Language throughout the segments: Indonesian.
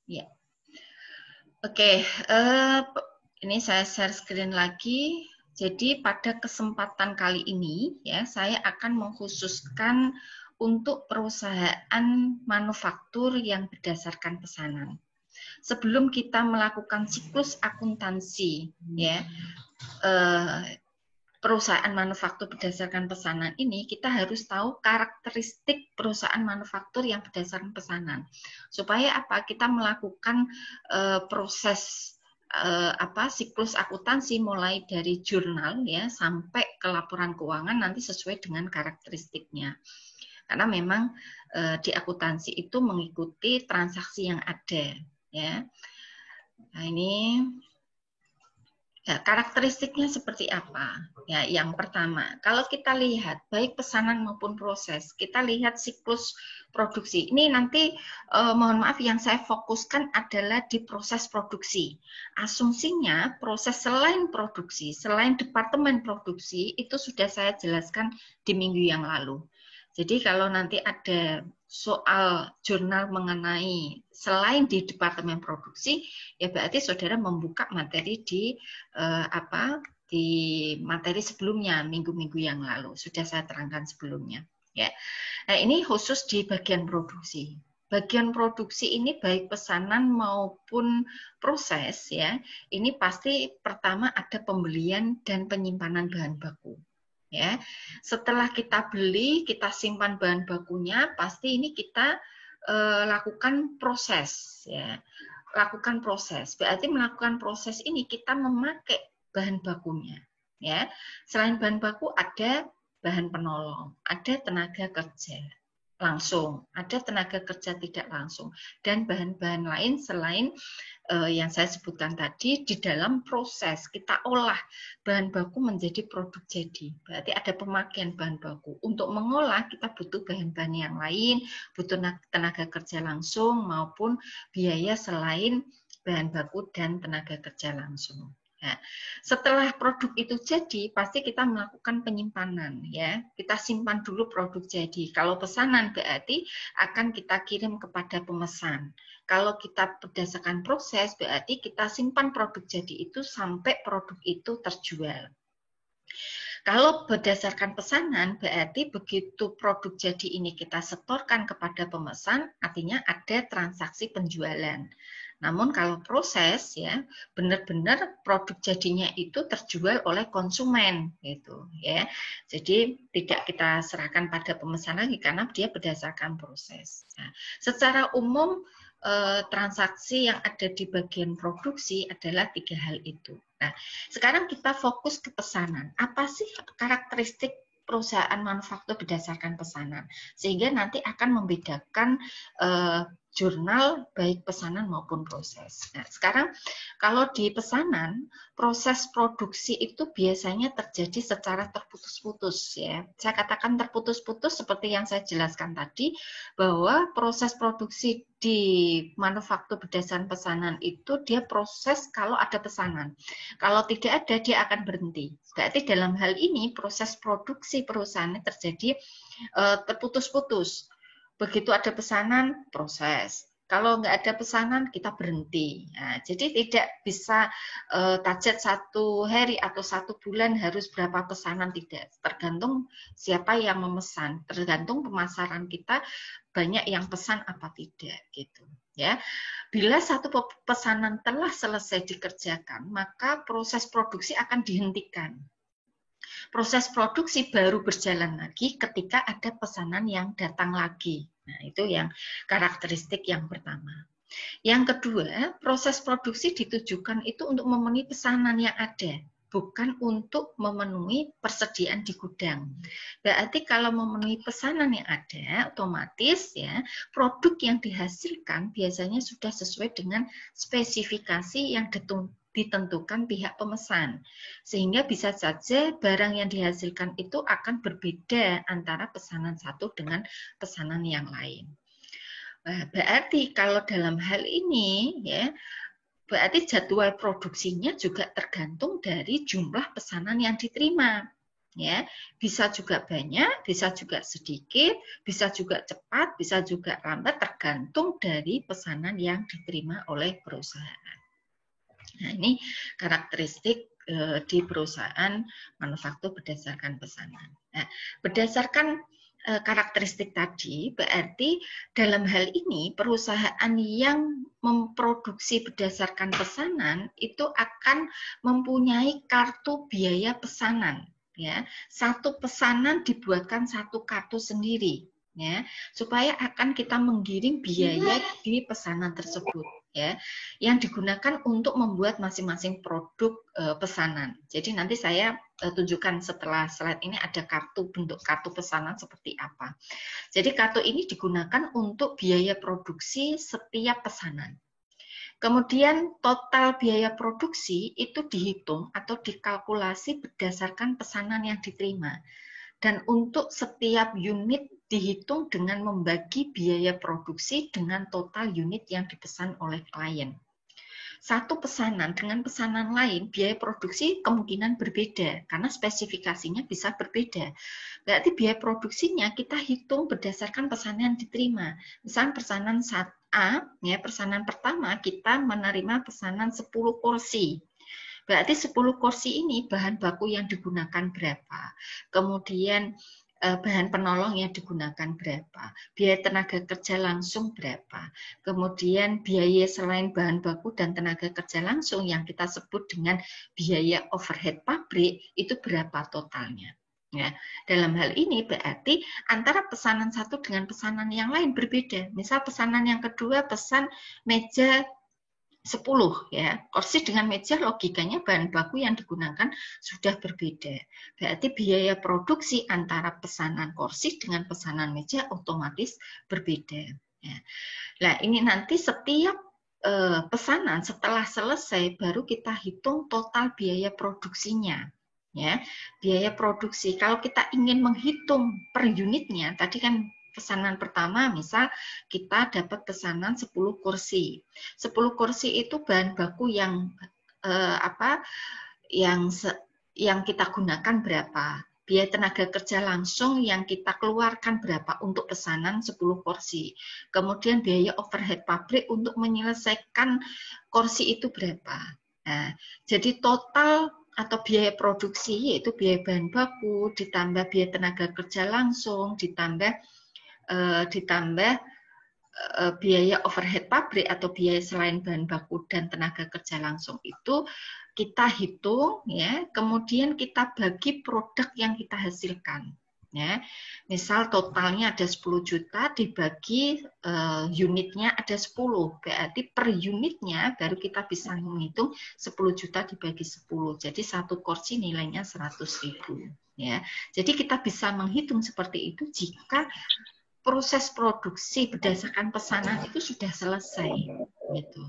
Ya. Oke, ini saya share screen lagi. Jadi pada kesempatan kali ini ya, saya akan mengkhususkan untuk perusahaan manufaktur yang berdasarkan pesanan. Sebelum kita melakukan siklus akuntansi ya, perusahaan manufaktur berdasarkan pesanan ini, kita harus tahu karakteristik perusahaan manufaktur yang berdasarkan pesanan. Supaya apa? Kita melakukan proses siklus akuntansi mulai dari jurnal ya sampai ke laporan keuangan nanti sesuai dengan karakteristiknya. Karena memang di akuntansi itu mengikuti transaksi yang ada ya. Nah, ini ya, karakteristiknya seperti apa? Ya, yang pertama, kalau kita lihat baik pesanan maupun proses, kita lihat siklus produksi. Ini nanti mohon maaf yang saya fokuskan adalah di proses produksi. Asumsinya proses selain produksi, selain departemen produksi itu sudah saya jelaskan di minggu yang lalu. Jadi kalau nanti ada soal jurnal mengenai selain di departemen produksi, ya berarti saudara membuka materi di di materi sebelumnya minggu-minggu yang lalu sudah saya terangkan sebelumnya. Ya, nah ini khusus di bagian produksi. Bagian produksi ini baik pesanan maupun proses ya, ini pasti pertama ada pembelian dan penyimpanan bahan baku. Ya, setelah kita beli, kita simpan bahan bakunya, pasti ini kita lakukan proses, ya. Lakukan proses. Berarti melakukan proses ini kita memakai bahan bakunya, ya. Selain bahan baku ada bahan penolong, ada tenaga kerja langsung, ada tenaga kerja tidak langsung, dan bahan-bahan lain selain yang saya sebutkan tadi di dalam proses kita olah bahan baku menjadi produk jadi. Berarti ada pemakaian bahan baku. Untuk mengolah kita butuh bahan-bahan yang lain, butuh tenaga kerja langsung maupun biaya selain bahan baku dan tenaga kerja langsung. Nah, setelah produk itu jadi, pasti kita melakukan penyimpanan, ya. Kita simpan dulu produk jadi. Kalau pesanan berarti akan kita kirim kepada pemesan. Kalau kita berdasarkan proses, berarti kita simpan produk jadi itu sampai produk itu terjual. Kalau berdasarkan pesanan, berarti begitu produk jadi ini kita setorkan kepada pemesan, artinya ada transaksi penjualan. Namun kalau proses ya benar-benar produk jadinya itu terjual oleh konsumen gitu ya. Jadi tidak kita serahkan pada pemesan lagi karena dia berdasarkan proses. Nah, secara umum transaksi yang ada di bagian produksi adalah 3 hal itu. Nah, sekarang kita fokus ke pesanan. Apa sih karakteristik perusahaan manufaktur berdasarkan pesanan? Sehingga nanti akan membedakan jurnal baik pesanan maupun proses. Nah, sekarang kalau di pesanan, proses produksi itu biasanya terjadi secara terputus-putus ya. Saya katakan terputus-putus seperti yang saya jelaskan tadi bahwa proses produksi di manufaktur berdasarkan pesanan itu dia proses kalau ada pesanan. Kalau tidak ada dia akan berhenti. Berarti dalam hal ini proses produksi perusahaan terjadi terputus-putus. Begitu ada pesanan, proses. Kalau nggak ada pesanan, kita berhenti. Nah, jadi tidak bisa target 1 hari atau 1 bulan harus berapa pesanan, tidak. Tergantung siapa yang memesan, tergantung pemasaran kita banyak yang pesan apa tidak gitu. Ya, bila satu pesanan telah selesai dikerjakan, maka proses produksi akan dihentikan. Proses produksi baru berjalan lagi ketika ada pesanan yang datang lagi. Nah, itu yang karakteristik yang pertama. Yang kedua, proses produksi ditujukan itu untuk memenuhi pesanan yang ada, bukan untuk memenuhi persediaan di gudang. Berarti kalau memenuhi pesanan yang ada, otomatis ya produk yang dihasilkan biasanya sudah sesuai dengan spesifikasi yang ditentukan pihak pemesan. Sehingga bisa saja barang yang dihasilkan itu akan berbeda antara pesanan satu dengan pesanan yang lain. Nah, berarti kalau dalam hal ini ya berarti jadwal produksinya juga tergantung dari jumlah pesanan yang diterima. Ya, bisa juga banyak, bisa juga sedikit, bisa juga cepat, bisa juga lambat, tergantung dari pesanan yang diterima oleh perusahaan. Nah, ini karakteristik di perusahaan manufaktur berdasarkan pesanan. Nah, berdasarkan karakteristik tadi, berarti dalam hal ini perusahaan yang memproduksi berdasarkan pesanan itu akan mempunyai kartu biaya pesanan. Ya, satu pesanan dibuatkan satu kartu sendiri, ya, supaya akan kita menggiring biaya di pesanan tersebut, ya, yang digunakan untuk membuat masing-masing produk pesanan. Jadi nanti saya tunjukkan setelah slide ini ada bentuk kartu pesanan seperti apa. Jadi kartu ini digunakan untuk biaya produksi setiap pesanan. Kemudian total biaya produksi itu dihitung atau dikalkulasi berdasarkan pesanan yang diterima. Dan untuk setiap unit dihitung dengan membagi biaya produksi dengan total unit yang dipesan oleh klien. Satu pesanan dengan pesanan lain, biaya produksi kemungkinan berbeda karena spesifikasinya bisa berbeda. Berarti biaya produksinya kita hitung berdasarkan pesanan yang diterima. Misalnya pesanan A, ya, pesanan pertama kita menerima pesanan 10 kursi. Berarti 10 kursi ini bahan baku yang digunakan berapa. Kemudian bahan penolong yang digunakan berapa, biaya tenaga kerja langsung berapa, kemudian biaya selain bahan baku dan tenaga kerja langsung yang kita sebut dengan biaya overhead pabrik itu berapa totalnya. Ya, dalam hal ini berarti antara pesanan satu dengan pesanan yang lain berbeda. Misal pesanan yang kedua pesan meja 10, ya, kursi dengan meja logikanya bahan baku yang digunakan sudah berbeda. Berarti biaya produksi antara pesanan kursi dengan pesanan meja otomatis berbeda. Ya. Nah, ini nanti setiap pesanan setelah selesai baru kita hitung total biaya produksinya. Ya, biaya produksi. Kalau kita ingin menghitung per unitnya, tadi kan pesanan pertama, misal kita dapat pesanan 10 kursi. 10 kursi itu bahan baku yang yang kita gunakan berapa? Biaya tenaga kerja langsung yang kita keluarkan berapa untuk pesanan 10 kursi. Kemudian biaya overhead pabrik untuk menyelesaikan kursi itu berapa. Nah, jadi total atau biaya produksi yaitu biaya bahan baku ditambah biaya tenaga kerja langsung ditambah biaya overhead pabrik atau biaya selain bahan baku dan tenaga kerja langsung itu kita hitung, ya, kemudian kita bagi produk yang kita hasilkan. Ya, misal totalnya ada 10 juta dibagi unitnya ada 10, berarti per unitnya baru kita bisa menghitung 10 juta dibagi 10, jadi satu kursi nilainya 100.000. Ya, jadi kita bisa menghitung seperti itu jika proses produksi berdasarkan pesanan itu sudah selesai, gitu.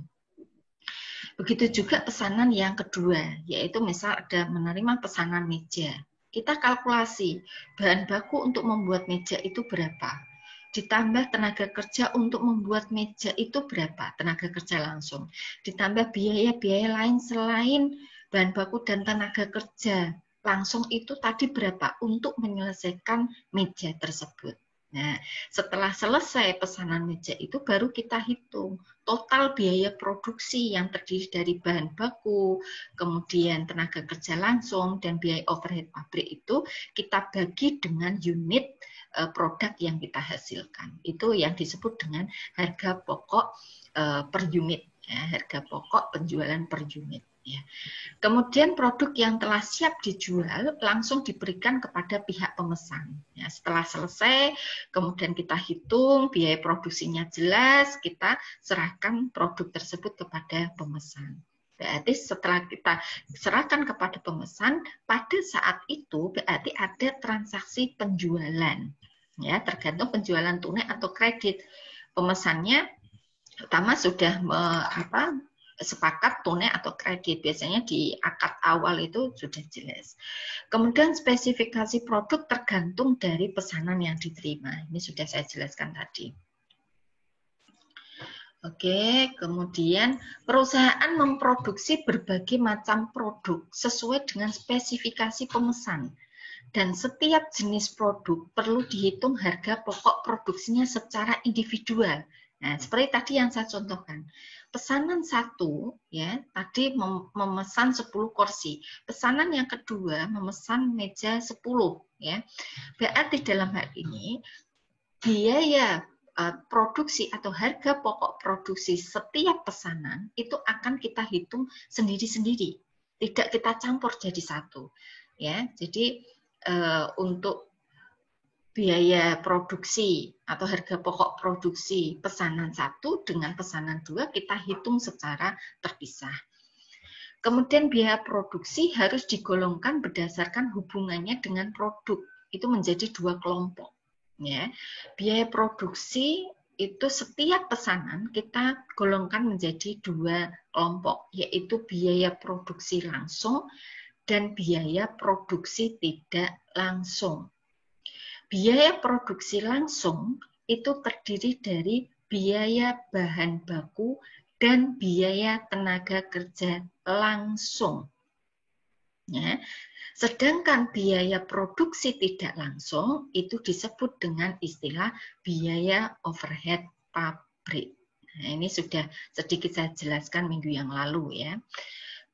Begitu juga pesanan yang kedua, yaitu misal ada menerima pesanan meja. Kita kalkulasi bahan baku untuk membuat meja itu berapa, ditambah tenaga kerja untuk membuat meja itu berapa, tenaga kerja langsung, ditambah biaya-biaya lain selain bahan baku dan tenaga kerja langsung itu tadi berapa untuk menyelesaikan meja tersebut. Nah, setelah selesai pesanan meja itu baru kita hitung total biaya produksi yang terdiri dari bahan baku, kemudian tenaga kerja langsung, dan biaya overhead pabrik itu kita bagi dengan unit produk yang kita hasilkan. Itu yang disebut dengan harga pokok per unit, ya, harga pokok penjualan per unit. Ya. Kemudian produk yang telah siap dijual langsung diberikan kepada pihak pemesan. Ya, setelah selesai, kemudian kita hitung biaya produksinya jelas, kita serahkan produk tersebut kepada pemesan. Berarti setelah kita serahkan kepada pemesan, pada saat itu berarti ada transaksi penjualan. Ya, tergantung penjualan tunai atau kredit. Pemesannya pertama sudah sepakat tunai atau kredit, biasanya di akad awal itu sudah jelas. Kemudian spesifikasi produk tergantung dari pesanan yang diterima. Ini sudah saya jelaskan tadi. Oke, kemudian perusahaan memproduksi berbagai macam produk sesuai dengan spesifikasi pemesan. Dan setiap jenis produk perlu dihitung harga pokok produksinya secara individual. Nah, seperti tadi yang saya contohkan. Pesanan satu, ya, tadi memesan 10 kursi. Pesanan yang kedua memesan meja 10, ya. Berarti dalam hal ini biaya produksi atau harga pokok produksi setiap pesanan itu akan kita hitung sendiri-sendiri. Tidak kita campur jadi satu, ya. Jadi untuk biaya produksi atau harga pokok produksi pesanan satu dengan pesanan dua kita hitung secara terpisah. Kemudian biaya produksi harus digolongkan berdasarkan hubungannya dengan produk. Itu menjadi dua kelompok. Ya. Biaya produksi itu setiap pesanan kita golongkan menjadi dua kelompok, yaitu biaya produksi langsung dan biaya produksi tidak langsung. Biaya produksi langsung itu terdiri dari biaya bahan baku dan biaya tenaga kerja langsung. Ya. Sedangkan biaya produksi tidak langsung itu disebut dengan istilah biaya overhead pabrik. Nah, ini sudah sedikit saya jelaskan minggu yang lalu, ya.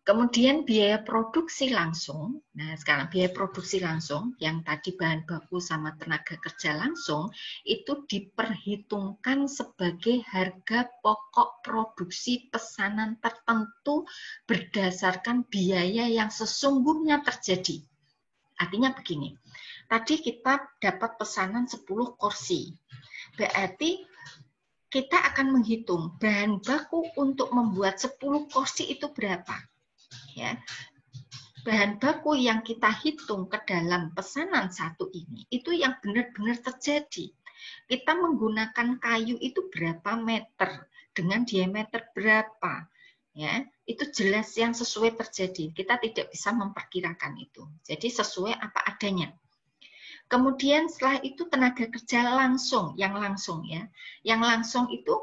Kemudian biaya produksi langsung, nah sekarang biaya produksi langsung yang tadi bahan baku sama tenaga kerja langsung itu diperhitungkan sebagai harga pokok produksi pesanan tertentu berdasarkan biaya yang sesungguhnya terjadi. Artinya begini, tadi kita dapat pesanan 10 kursi, berarti kita akan menghitung bahan baku untuk membuat 10 kursi itu berapa. Ya, bahan baku yang kita hitung ke dalam pesanan satu ini itu yang benar-benar terjadi. Kita menggunakan kayu itu berapa meter dengan diameter berapa, ya itu jelas yang sesuai terjadi. Kita tidak bisa memperkirakan itu. Jadi sesuai apa adanya. Kemudian setelah itu tenaga kerja langsung, yang langsung ya, yang langsung itu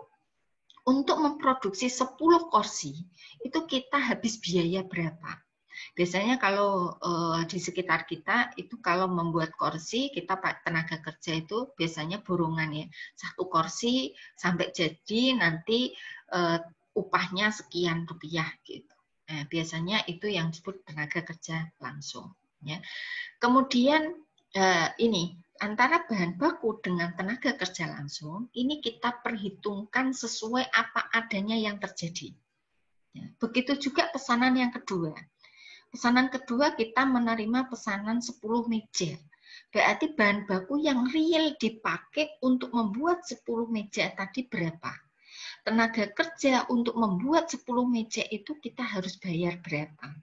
untuk memproduksi 10 kursi, itu kita habis biaya berapa? Biasanya kalau di sekitar kita, itu kalau membuat kursi, kita tenaga kerja itu biasanya borongan ya. Satu kursi sampai jadi nanti upahnya sekian rupiah gitu. Nah, biasanya itu yang disebut tenaga kerja langsung. Ya. Kemudian ini, antara bahan baku dengan tenaga kerja langsung, ini kita perhitungkan sesuai apa adanya yang terjadi. Ya, begitu juga pesanan yang kedua. Pesanan kedua kita menerima pesanan 10 meja. Berarti bahan baku yang real dipakai untuk membuat 10 meja tadi berapa? Tenaga kerja untuk membuat 10 meja itu kita harus bayar berapa?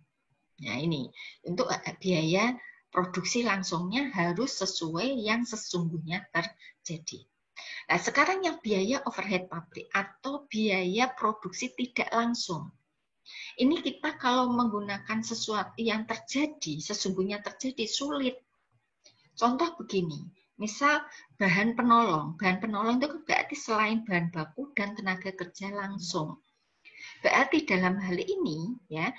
Nah ini, untuk biaya produksi langsungnya harus sesuai yang sesungguhnya terjadi. Nah, sekarang yang biaya overhead pabrik atau biaya produksi tidak langsung. Ini kita kalau menggunakan sesuatu yang terjadi, sesungguhnya terjadi, sulit. Contoh begini, misal bahan penolong. Bahan penolong itu berarti selain bahan baku dan tenaga kerja langsung. Berarti dalam hal ini, ya,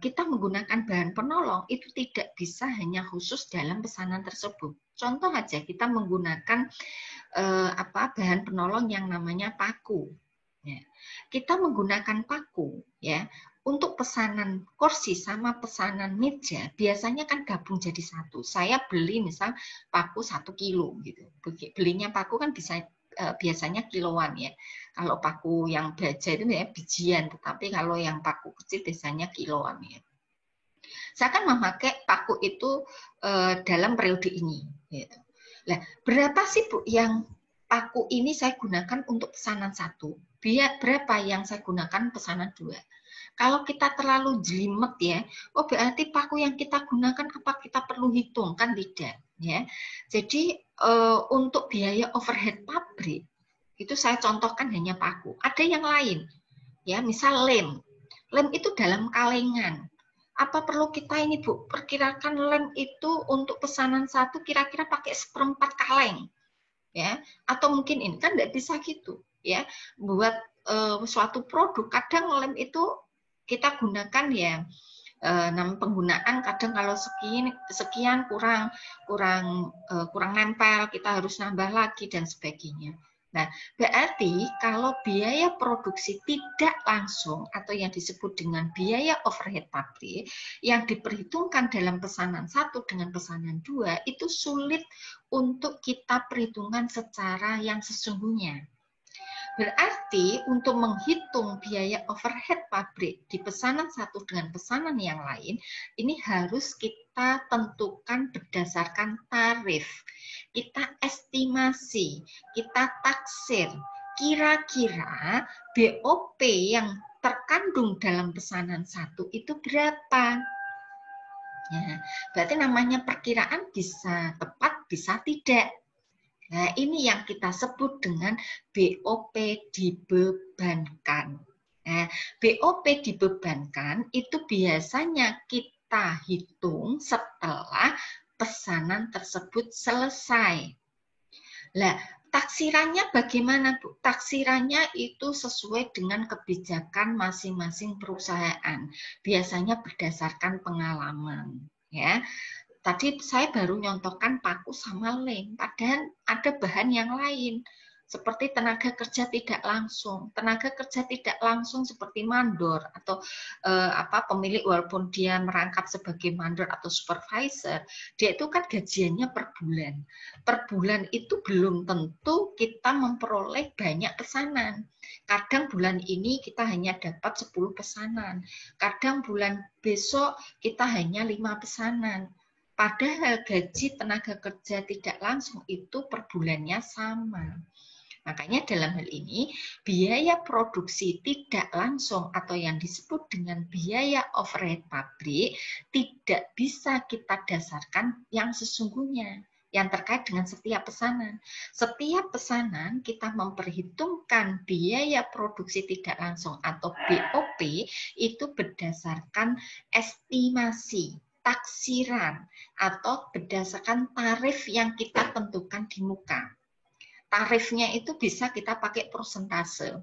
kita menggunakan bahan penolong itu tidak bisa hanya khusus dalam pesanan tersebut. Contoh aja kita menggunakan bahan penolong yang namanya paku. Ya. Kita menggunakan paku ya untuk pesanan kursi sama pesanan meja biasanya kan gabung jadi satu. Saya beli misal paku 1 kilo gitu. Belinya paku kan bisa biasanya kiloan ya. Kalau paku yang baja itu ya bijian, tetapi kalau yang paku kecil biasanya kiloan ya. Saya akan memakai paku itu dalam periode ini. Gitu. Nah, berapa sih Bu yang paku ini saya gunakan untuk pesanan 1? Berapa yang saya gunakan pesanan 2? Kalau kita terlalu jelimet ya, oh berarti paku yang kita gunakan apa kita perlu hitung? Kan tidak. Ya. Jadi untuk biaya overhead pabrik itu saya contohkan hanya paku. Ada yang lain, ya misal lem. Lem itu dalam kalengan. Apa perlu kita ini Bu perkirakan lem itu untuk pesanan 1 kira-kira pakai 1/4 kaleng, ya? Atau mungkin ini kan tidak bisa gitu, ya? Buat suatu produk kadang lem itu kita gunakan ya penggunaan kadang kalau sekian kurang nempel, kita harus nambah lagi dan sebagainya. Nah, berarti kalau biaya produksi tidak langsung atau yang disebut dengan biaya overhead pabrik yang diperhitungkan dalam pesanan 1 dengan pesanan 2 itu sulit untuk kita perhitungkan secara yang sesungguhnya. Berarti untuk menghitung biaya overhead pabrik di pesanan 1 dengan pesanan yang lain, ini harus kita tentukan berdasarkan tarif. Kita estimasi, kita taksir, kira-kira BOP yang terkandung dalam pesanan 1 itu berapa? Ya, berarti namanya perkiraan bisa tepat, bisa tidak. Nah, ini yang kita sebut dengan BOP dibebankan. Nah, BOP dibebankan itu biasanya kita hitung setelah pesanan tersebut selesai. Nah, taksirannya bagaimana, Bu? Taksirannya itu sesuai dengan kebijakan masing-masing perusahaan. Biasanya berdasarkan pengalaman, ya. Tadi saya baru nyontohkan paku sama lem, padahal ada bahan yang lain, seperti tenaga kerja tidak langsung. Tenaga kerja tidak langsung seperti mandor atau pemilik, walaupun dia merangkap sebagai mandor atau supervisor, dia itu kan gajiannya per bulan. Per bulan itu belum tentu kita memperoleh banyak pesanan. Kadang bulan ini kita hanya dapat 10 pesanan. Kadang bulan besok kita hanya 5 pesanan. Padahal gaji tenaga kerja tidak langsung itu per bulannya sama. Makanya dalam hal ini, biaya produksi tidak langsung atau yang disebut dengan biaya overhead pabrik tidak bisa kita dasarkan yang sesungguhnya, yang terkait dengan setiap pesanan. Setiap pesanan kita memperhitungkan biaya produksi tidak langsung atau BOP itu berdasarkan estimasi, taksiran, atau berdasarkan tarif yang kita tentukan di muka. Tarifnya itu bisa kita pakai persentase.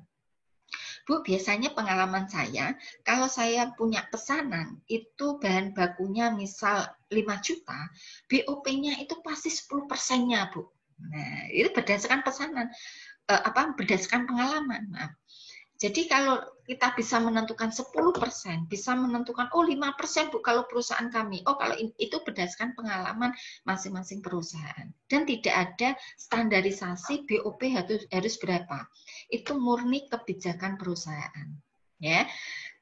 Bu, biasanya pengalaman saya, kalau saya punya pesanan, itu bahan bakunya misal 5 juta, BOP-nya itu pasti 10%-nya, Bu. Nah, itu berdasarkan pesanan, berdasarkan pengalaman, maaf. Jadi kalau kita bisa menentukan 10%, bisa menentukan 5% Bu kalau perusahaan kami. Kalau itu berdasarkan pengalaman masing-masing perusahaan. Dan tidak ada standarisasi BOP harus berapa. Itu murni kebijakan perusahaan. Ya.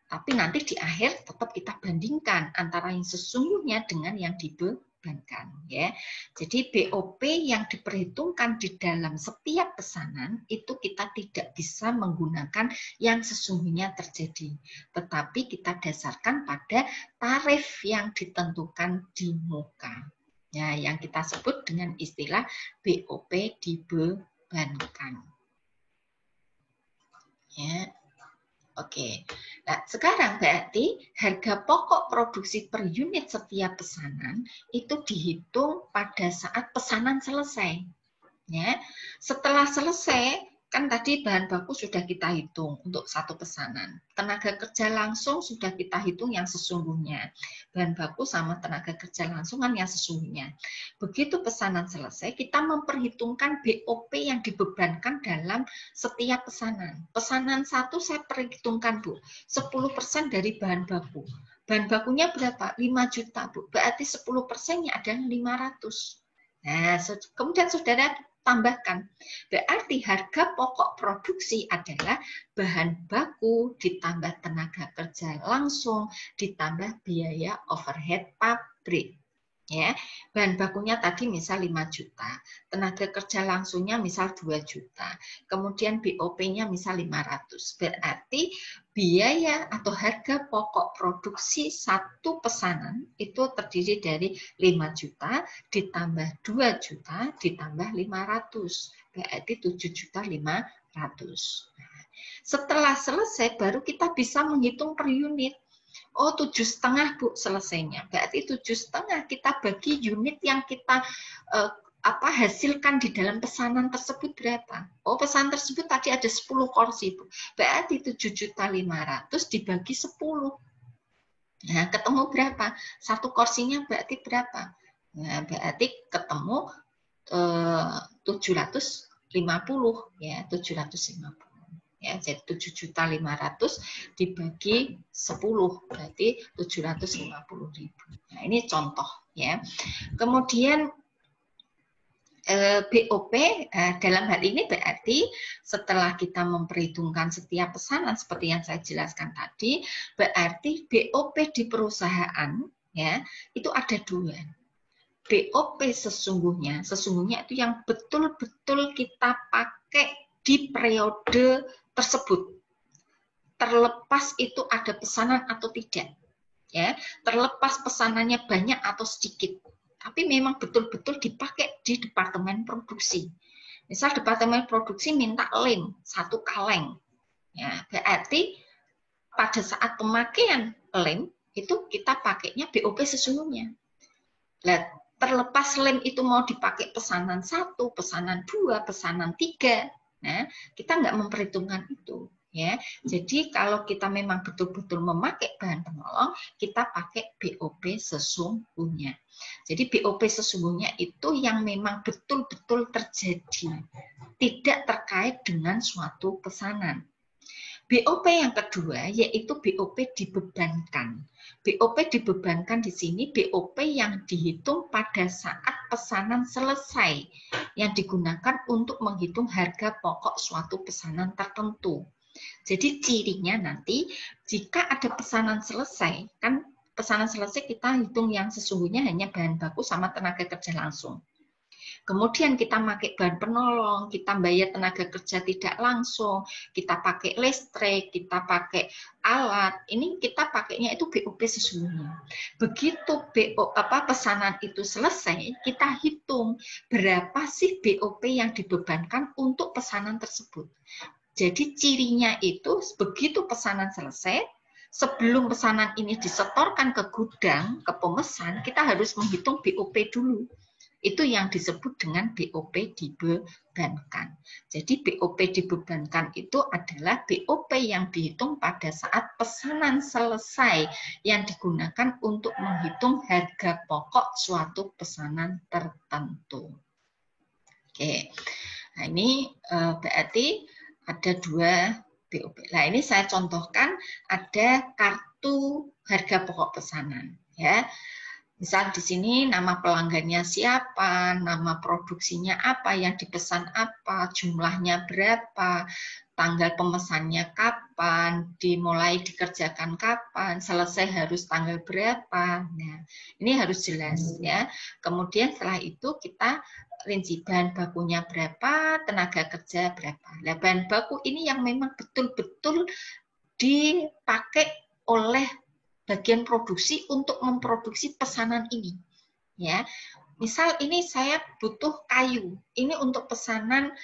Tapi nanti di akhir tetap kita bandingkan antara yang sesungguhnya dengan yang dibebankan, ya. Jadi BOP yang diperhitungkan di dalam setiap pesanan itu kita tidak bisa menggunakan yang sesungguhnya terjadi, tetapi kita dasarkan pada tarif yang ditentukan di muka. Ya, yang kita sebut dengan istilah BOP dibebankan. Ya. Oke, nah sekarang berarti harga pokok produksi per unit setiap pesanan itu dihitung pada saat pesanan selesai. Ya, setelah selesai kan tadi bahan baku sudah kita hitung untuk satu pesanan. Tenaga kerja langsung sudah kita hitung yang sesungguhnya. Bahan baku sama tenaga kerja langsung kan yang sesungguhnya. Begitu pesanan selesai, kita memperhitungkan BOP yang dibebankan dalam setiap pesanan. Pesanan 1 saya perhitungkan, Bu, 10% dari bahan baku. Bahan bakunya berapa? 5 juta, Bu. Berarti 10%-nya adalah 500. Nah, kemudian saudara tambahkan, berarti harga pokok produksi adalah bahan baku ditambah tenaga kerja langsung ditambah biaya overhead pabrik. Ya, bahan bakunya tadi misal 5 juta, tenaga kerja langsungnya misal 2 juta, kemudian BOP-nya misal 500. Berarti biaya atau harga pokok produksi satu pesanan itu terdiri dari 5 juta ditambah 2 juta ditambah 500. Berarti 7.500.000. Setelah selesai baru kita bisa menghitung per unit. 7,5 Bu selesainya. Berarti 7,5 kita bagi unit yang kita hasilkan di dalam pesanan tersebut berapa? Pesanan tersebut tadi ada 10 kursi Bu. Berarti 7.500.000 dibagi 10. Nah, ketemu berapa? Satu kursinya berarti berapa? Nah, berarti ketemu 750 ya, 750. Ya, jadi 7.500.000 dibagi 10 berarti 750.000. Nah, ini contoh ya. Kemudian BOP dalam hal ini berarti setelah kita memperhitungkan setiap pesanan seperti yang saya jelaskan tadi, berarti BOP di perusahaan ya itu ada dua. BOP sesungguhnya itu yang betul-betul kita pakai di periode tersebut. Terlepas itu ada pesanan atau tidak. Ya, terlepas pesanannya banyak atau sedikit. Tapi memang betul-betul dipakai di departemen produksi. Misal departemen produksi minta lem 1 kaleng. Ya, berarti pada saat pemakaian lem itu kita pakainya BOP sesungguhnya. Nah, terlepas lem itu mau dipakai pesanan 1, pesanan 2, pesanan 3, nah kita nggak memperhitungkan itu. Ya, jadi kalau kita memang betul-betul memakai bahan penolong, kita pakai BOP sesungguhnya. Jadi BOP sesungguhnya itu yang memang betul-betul terjadi, tidak terkait dengan suatu pesanan. BOP yang kedua yaitu BOP dibebankan. BOP dibebankan di sini BOP yang dihitung pada saat pesanan selesai, yang digunakan untuk menghitung harga pokok suatu pesanan tertentu. Jadi cirinya nanti jika ada pesanan selesai, kan pesanan selesai kita hitung yang sesungguhnya hanya bahan baku sama tenaga kerja langsung. Kemudian kita pakai bahan penolong, kita bayar tenaga kerja tidak langsung, kita pakai listrik, kita pakai alat. Ini kita pakainya itu BOP sesungguhnya. Begitu pesanan itu selesai, kita hitung berapa sih BOP yang dibebankan untuk pesanan tersebut. Jadi cirinya itu begitu pesanan selesai, sebelum pesanan ini disetorkan ke gudang, ke pemesan, kita harus menghitung BOP dulu. Itu yang disebut dengan BOP dibebankan. Jadi BOP dibebankan itu adalah BOP yang dihitung pada saat pesanan selesai, yang digunakan untuk menghitung harga pokok suatu pesanan tertentu. Oke, nah ini berarti ada dua BOP. Nah ini saya contohkan ada kartu harga pokok pesanan. Ya, misal di sini nama pelanggannya siapa, nama produksinya apa, yang dipesan apa, jumlahnya berapa, tanggal pemesannya kapan, dimulai dikerjakan kapan, selesai harus tanggal berapa. Nah, ini harus jelas ya. Kemudian setelah itu kita rinci bahan bakunya berapa, tenaga kerja berapa. Nah, bahan baku ini yang memang betul-betul dipakai oleh bagian produksi untuk memproduksi pesanan ini. Ya, misal ini saya butuh kayu. Ini untuk pesanan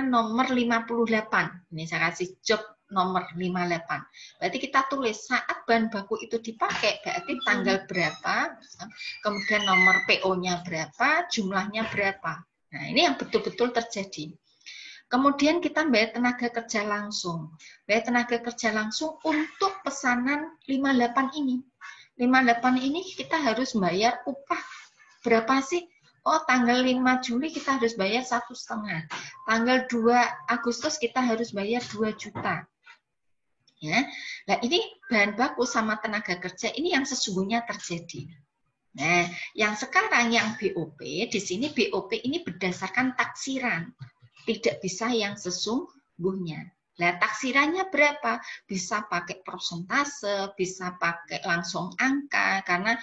nomor 58. Ini saya kasih job nomor 58. Berarti kita tulis saat bahan baku itu dipakai, berarti tanggal berapa, kemudian nomor PO-nya berapa, jumlahnya berapa. Nah, ini yang betul-betul terjadi. Kemudian kita bayar tenaga kerja langsung. Bayar tenaga kerja langsung untuk pesanan 58 ini. 58 ini kita harus bayar upah berapa sih? Oh, tanggal 5 Juli kita harus bayar 1,5. Tanggal 2 Agustus kita harus bayar 2 juta. Ya. Nah, ini bahan baku sama tenaga kerja ini yang sesungguhnya terjadi. Nah, yang sekarang yang BOP, di sini BOP ini berdasarkan taksiran. Tidak bisa yang sesungguhnya. Nah, taksirannya berapa? Bisa pakai persentase, bisa pakai langsung angka, karena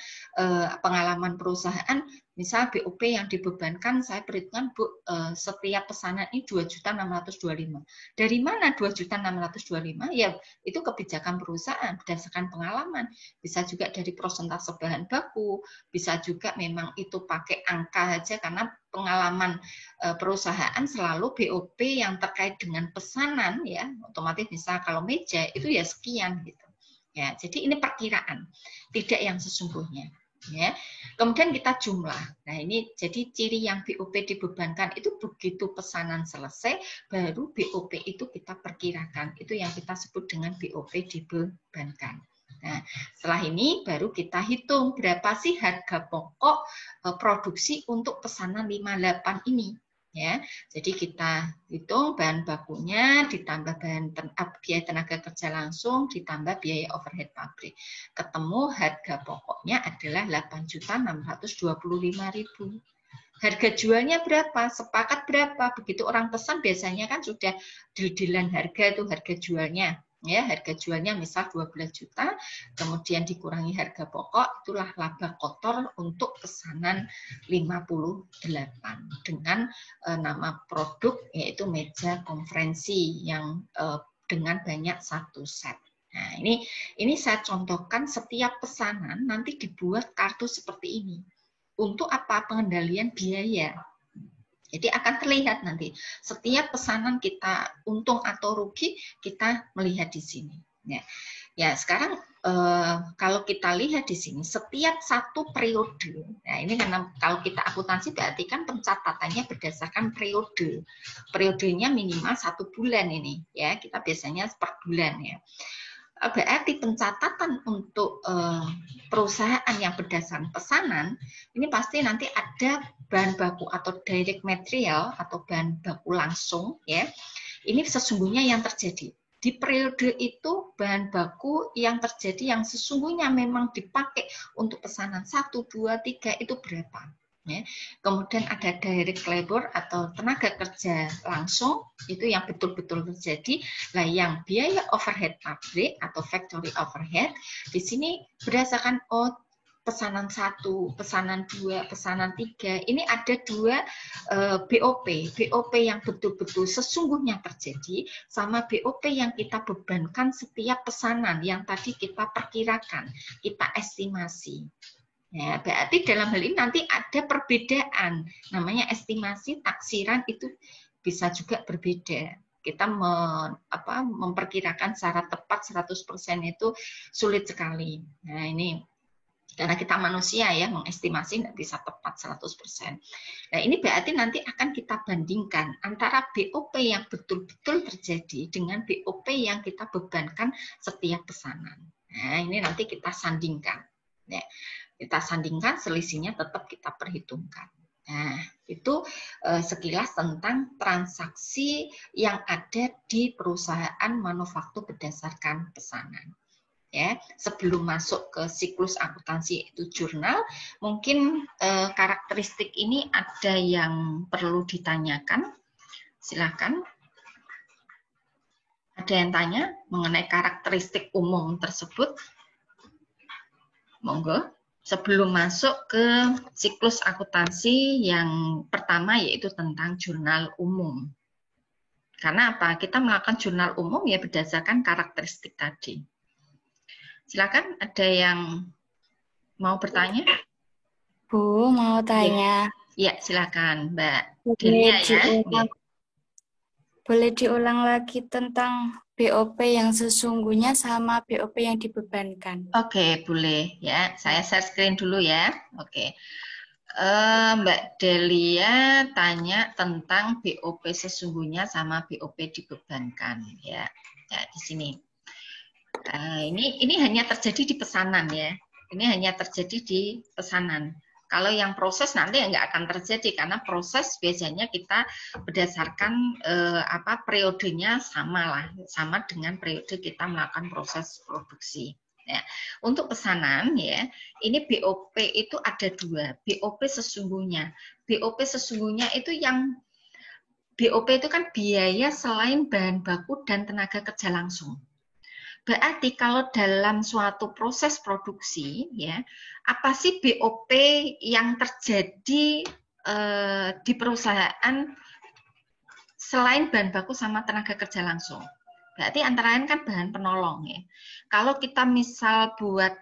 pengalaman perusahaan, misal BOP yang dibebankan, saya perhitungkan Bu, setiap pesanan ini 2.625. Dari mana 2.625? Ya, itu kebijakan perusahaan berdasarkan pengalaman. Bisa juga dari persentase bahan baku, bisa juga memang itu pakai angka saja, karena pengalaman perusahaan selalu BOP yang terkait dengan pesanan ya, otomatis misal kalau meja itu ya sekian gitu. Ya, jadi ini perkiraan, tidak yang sesungguhnya. Ya. Kemudian kita jumlah. Nah, ini jadi ciri yang BOP dibebankan itu begitu pesanan selesai baru BOP itu kita perkirakan. Itu yang kita sebut dengan BOP dibebankan. Nah, setelah ini baru kita hitung berapa sih harga pokok produksi untuk pesanan 58 ini. Ya, jadi kita hitung bahan bakunya ditambah biaya tenaga kerja langsung ditambah biaya overhead pabrik. Ketemu harga pokoknya adalah 8.625.000. Harga jualnya berapa? Sepakat berapa? Begitu orang pesan biasanya kan sudah deal-dealan harga itu harga jualnya. Ya, harga jualnya misal 12 juta, kemudian dikurangi harga pokok, itulah laba kotor untuk pesanan 58 dengan nama produk yaitu meja konferensi yang dengan banyak satu set. Nah, ini saya contohkan setiap pesanan nanti dibuat kartu seperti ini. Untuk apa? Pengendalian biaya. Jadi akan terlihat nanti setiap pesanan kita untung atau rugi kita melihat di sini. Ya sekarang kalau kita lihat di sini setiap satu periode, nah ini karena kalau kita akuntansi berarti kan pencatatannya berdasarkan periode. Periodenya minimal 1 bulan ini, ya kita biasanya per bulan ya. Berarti pencatatan untuk perusahaan yang berdasarkan pesanan ini pasti nanti ada bahan baku atau direct material atau bahan baku langsung ya. Ini sesungguhnya yang terjadi di periode itu bahan baku yang terjadi yang sesungguhnya memang dipakai untuk pesanan 1, 2, 3 itu berapa. Ya. Kemudian ada direct labor atau tenaga kerja langsung itu yang betul-betul terjadi. Nah, yang biaya overhead pabrik atau factory overhead di sini berdasarkan pesanan 1, pesanan 2, pesanan 3 ini ada 2 BOP. BOP yang betul-betul sesungguhnya terjadi sama BOP yang kita bebankan setiap pesanan yang tadi kita perkirakan, kita estimasi. Ya, berarti dalam hal ini nanti ada perbedaan, namanya estimasi, taksiran itu bisa juga berbeda. Kita memperkirakan secara tepat 100% itu sulit sekali. Nah ini karena kita manusia ya, mengestimasi tidak bisa tepat 100%. Nah ini berarti nanti akan kita bandingkan antara BOP yang betul-betul terjadi dengan BOP yang kita bebankan setiap pesanan. Nah ini nanti kita sandingkan. Ya. Kita sandingkan, selisihnya tetap kita perhitungkan. Nah, itu sekilas tentang transaksi yang ada di perusahaan manufaktur berdasarkan pesanan. Ya, sebelum masuk ke siklus akuntansi itu jurnal, mungkin karakteristik ini ada yang perlu ditanyakan. Silakan. Ada yang tanya mengenai karakteristik umum tersebut? Monggo. Sebelum masuk ke siklus akuntansi yang pertama yaitu tentang jurnal umum. Karena apa? Kita melakukan jurnal umum ya berdasarkan karakteristik tadi. Silakan, ada yang mau bertanya? Bu, mau tanya. Ya, silakan Mbak Delia ya. Boleh diulang lagi tentang BOP yang sesungguhnya sama BOP yang dibebankan. Oke, boleh ya. Saya share screen dulu ya. Oke. Mbak Delia tanya tentang BOP sesungguhnya sama BOP dibebankan ya. Ya di sini. Ini hanya terjadi di pesanan ya. Ini hanya terjadi di pesanan. Kalau yang proses nanti nggak akan terjadi karena proses biasanya kita berdasarkan periodenya sama dengan periode kita melakukan proses produksi. Ya. Untuk pesanan ya, ini BOP itu ada 2, BOP sesungguhnya. BOP sesungguhnya itu yang BOP itu kan biaya selain bahan baku dan tenaga kerja langsung. Berarti kalau dalam suatu proses produksi, ya, apa sih BOP yang terjadi di perusahaan selain bahan baku sama tenaga kerja langsung? Berarti antara lain kan bahan penolong ya. Kalau kita misal buat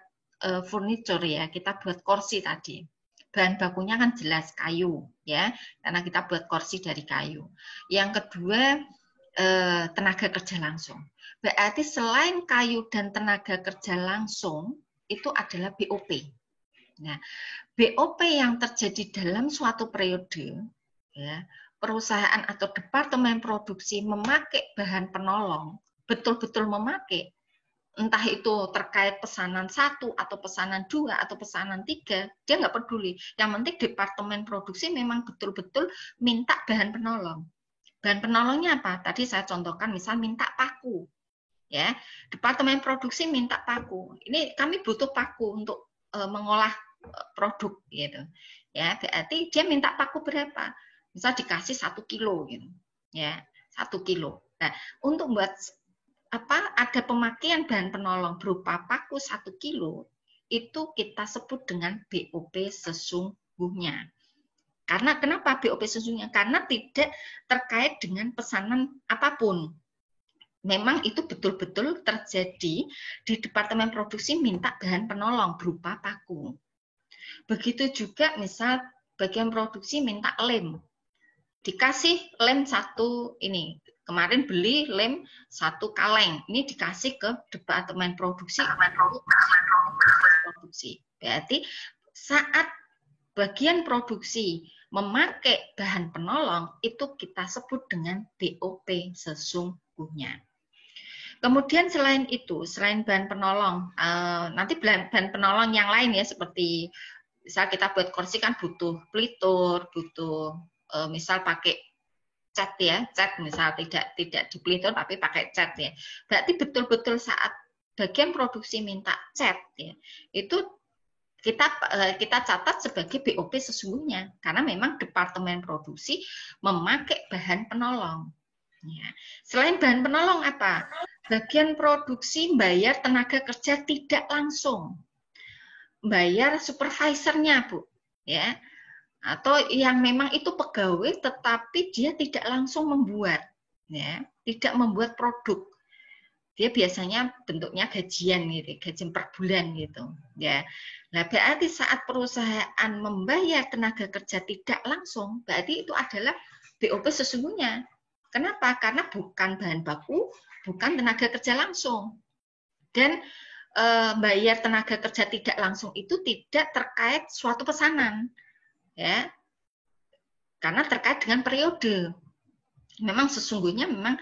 furniture ya, kita buat kursi tadi, bahan bakunya kan jelas kayu ya, karena kita buat kursi dari kayu. Yang kedua tenaga kerja langsung. Berarti selain kayu dan tenaga kerja langsung itu adalah BOP. Nah, BOP yang terjadi dalam suatu periode, ya, perusahaan atau departemen produksi memakai bahan penolong, betul-betul memakai entah itu terkait pesanan 1 atau pesanan 2 atau pesanan 3, dia nggak peduli. Yang penting departemen produksi memang betul-betul minta bahan penolong. Bahan penolongnya apa? Tadi saya contohkan, misal minta paku. Ya, departemen produksi minta paku. Ini kami butuh paku untuk mengolah produk gitu. Ya, berarti dia minta paku berapa? Misal dikasih 1 kilo gitu. Ya, 1 kilo. Nah, untuk buat ada pemakaian bahan penolong berupa paku 1 kilo, itu kita sebut dengan BOP sesungguhnya. Karena kenapa BOP sesungguhnya? Karena tidak terkait dengan pesanan apapun. Memang itu betul-betul terjadi di departemen produksi minta bahan penolong berupa paku. Begitu juga misal bagian produksi minta lem. Dikasih lem 1 ini. Kemarin beli lem 1 kaleng. Ini dikasih ke departemen produksi. Berarti saat bagian produksi memakai bahan penolong, itu kita sebut dengan BOP sesungguhnya. Kemudian selain itu, selain bahan penolong, nanti bahan penolong yang lain ya, seperti misal kita buat kursi kan butuh pelitur, butuh misal pakai cat ya, cat misal tidak di pelitur tapi pakai cat ya. Berarti betul-betul saat bagian produksi minta cat ya, itu kita catat sebagai BOP sesungguhnya karena memang departemen produksi memakai bahan penolong. Ya. Selain bahan penolong apa? Bagian produksi bayar tenaga kerja tidak langsung, bayar supervisornya Bu, ya. Atau yang memang itu pegawai tetapi dia tidak langsung membuat, ya, tidak membuat produk. Dia biasanya bentuknya gajian gitu, gajian per bulan gitu, ya. Nah, berarti saat perusahaan membayar tenaga kerja tidak langsung, berarti itu adalah BOP sesungguhnya. Kenapa? Karena bukan bahan baku, bukan tenaga kerja langsung. Dan bayar tenaga kerja tidak langsung itu tidak terkait suatu pesanan. Ya, karena terkait dengan periode. Memang sesungguhnya memang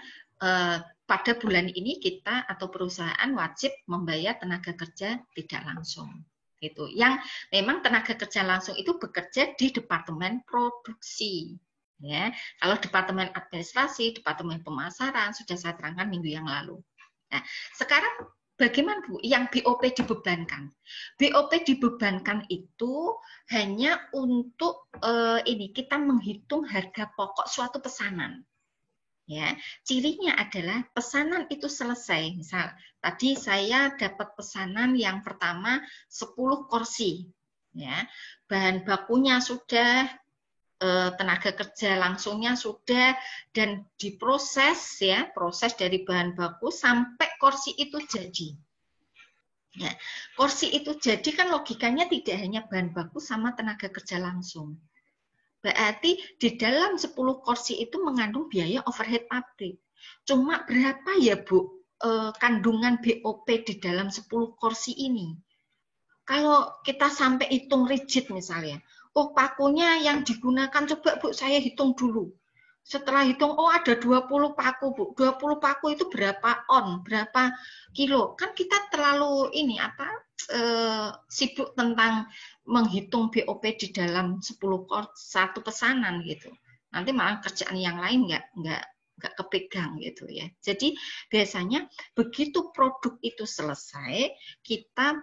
pada bulan ini kita atau perusahaan wajib membayar tenaga kerja tidak langsung. Itu yang memang tenaga kerja langsung itu bekerja di departemen produksi. Ya, kalau departemen administrasi, departemen pemasaran sudah saya terangkan minggu yang lalu. Nah, sekarang bagaimana Bu yang BOP dibebankan? BOP dibebankan itu hanya untuk ini kita menghitung harga pokok suatu pesanan. Ya, cirinya adalah pesanan itu selesai. Misal tadi saya dapat pesanan yang pertama 10 kursi. Ya, bahan bakunya sudah, tenaga kerja langsungnya sudah, dan diproses ya, proses dari bahan baku sampai kursi itu jadi. Ya, kursi itu jadi kan logikanya tidak hanya bahan baku sama tenaga kerja langsung. Berarti di dalam 10 kursi itu mengandung biaya overhead pabrik. Cuma berapa ya Bu kandungan BOP di dalam 10 kursi ini? Kalau kita sampai hitung rigid misalnya, oh pakunya yang digunakan, coba Bu saya hitung dulu. Setelah hitung, oh ada 20 paku Bu, 20 paku itu berapa on, berapa kilo. Kan kita terlalu ini sibuk tentang menghitung BOP di dalam 10 satu pesanan gitu. Nanti malah kerjaan yang lain nggak kepegang gitu ya. Jadi biasanya begitu produk itu selesai, kita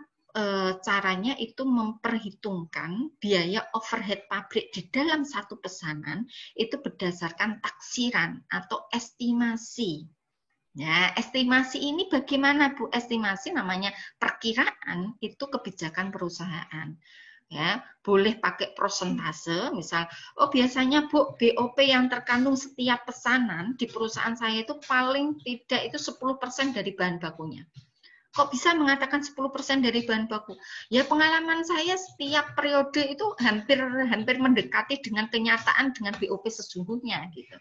caranya itu memperhitungkan biaya overhead pabrik di dalam satu pesanan itu berdasarkan taksiran atau estimasi. Ya, estimasi ini bagaimana Bu? Estimasi namanya perkiraan, itu kebijakan perusahaan. Ya, boleh pakai prosentase, misal, oh biasanya Bu, BOP yang terkandung setiap pesanan di perusahaan saya itu paling tidak itu 10% dari bahan bakunya. Kok bisa mengatakan 10% dari bahan baku? Ya pengalaman saya setiap periode itu hampir mendekati dengan kenyataan dengan BOP sesungguhnya gitu.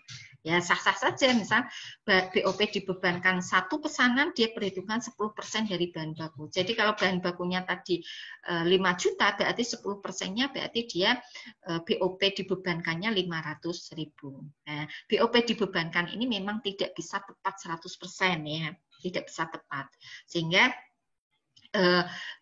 Ya sah-sah saja, misal BOP dibebankan satu pesanan, dia perhitungan 10% dari bahan baku. Jadi kalau bahan bakunya tadi 5 juta, berarti 10%-nya berarti dia BOP dibebankannya 500.000. Nah, BOP dibebankan ini memang tidak bisa tepat 100% ya. tidak bisa tepat. Sehingga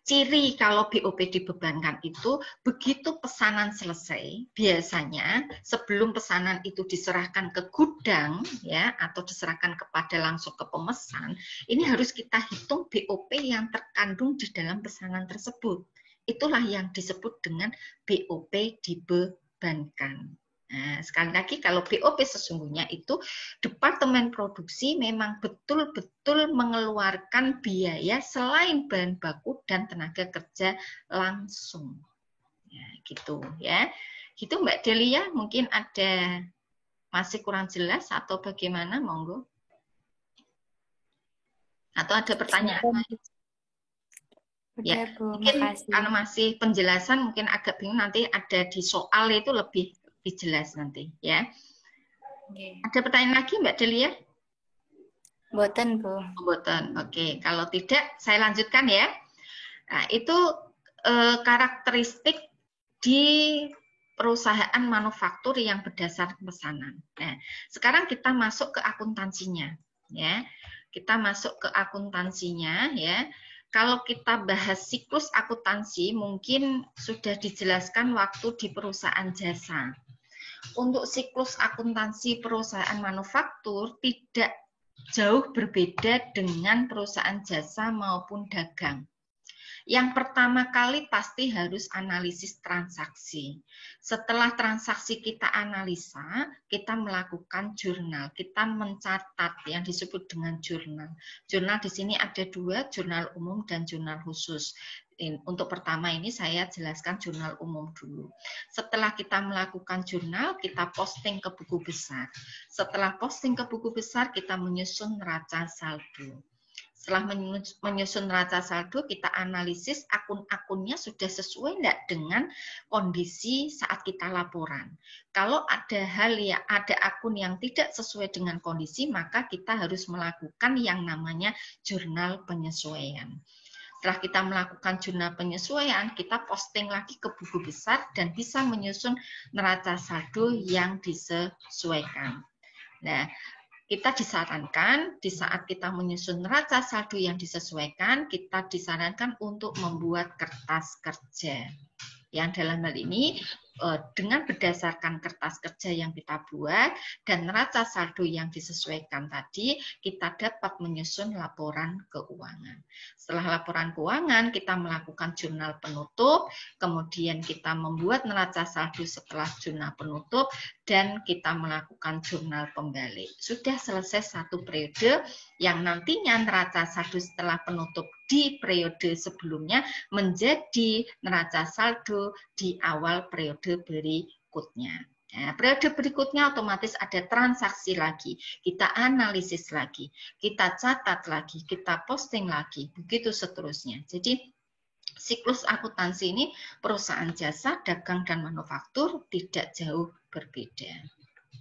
ciri kalau BOP dibebankan itu begitu pesanan selesai, biasanya sebelum pesanan itu diserahkan ke gudang ya atau diserahkan kepada langsung ke pemesan, ini harus kita hitung BOP yang terkandung di dalam pesanan tersebut. Itulah yang disebut dengan BOP dibebankan. Nah, sekali lagi kalau BOP sesungguhnya itu departemen produksi memang betul-betul mengeluarkan biaya selain bahan baku dan tenaga kerja langsung. Ya, gitu ya. Gitu Mbak Delia, mungkin ada masih kurang jelas atau bagaimana, monggo? Atau ada pertanyaan lain? Ya, Udah, Bu, mungkin makasih. kalau masih penjelasan mungkin agak bingung, nanti ada di soal itu lebih jelas nanti ya. Okay. Ada pertanyaan lagi Mbak Delia? Boten, Bu. Boten. Oke, kalau tidak saya lanjutkan ya. Nah, itu karakteristik di perusahaan manufaktur yang berdasarkan pesanan. Nah, sekarang kita masuk ke akuntansinya ya. Kita masuk ke akuntansinya ya. Kalau kita bahas siklus akuntansi mungkin sudah dijelaskan waktu di perusahaan jasa. Untuk siklus akuntansi perusahaan manufaktur tidak jauh berbeda dengan perusahaan jasa maupun dagang. Yang pertama kali pasti harus analisis transaksi. Setelah transaksi kita analisa, kita melakukan jurnal. Kita mencatat yang disebut dengan jurnal. Jurnal di sini ada dua, jurnal umum dan jurnal khusus. Untuk pertama ini saya jelaskan jurnal umum dulu. Setelah kita melakukan jurnal, kita posting ke buku besar. Setelah posting ke buku besar, kita menyusun neraca saldo. Setelah menyusun neraca saldo, kita analisis akun-akunnya sudah sesuai tidak dengan kondisi saat kita laporan. Kalau ada ada akun yang tidak sesuai dengan kondisi, maka kita harus melakukan yang namanya jurnal penyesuaian. Setelah kita melakukan jurnal penyesuaian, kita posting lagi ke buku besar dan bisa menyusun neraca saldo yang disesuaikan. Nah, kita disarankan di saat kita menyusun neraca saldo yang disesuaikan, kita disarankan untuk membuat kertas kerja. Yang dalam hal ini dengan berdasarkan kertas kerja yang kita buat dan neraca saldo yang disesuaikan tadi, kita dapat menyusun laporan keuangan. Setelah laporan keuangan, kita melakukan jurnal penutup, kemudian kita membuat neraca saldo setelah jurnal penutup, dan kita melakukan jurnal pembalik. Sudah selesai satu periode yang nantinya neraca saldo setelah penutup di periode sebelumnya menjadi neraca saldo di awal periode berikutnya. Nah, periode berikutnya otomatis ada transaksi lagi, kita analisis lagi, kita catat lagi, kita posting lagi, begitu seterusnya. Jadi siklus akuntansi ini perusahaan jasa, dagang, dan manufaktur tidak jauh berbeda.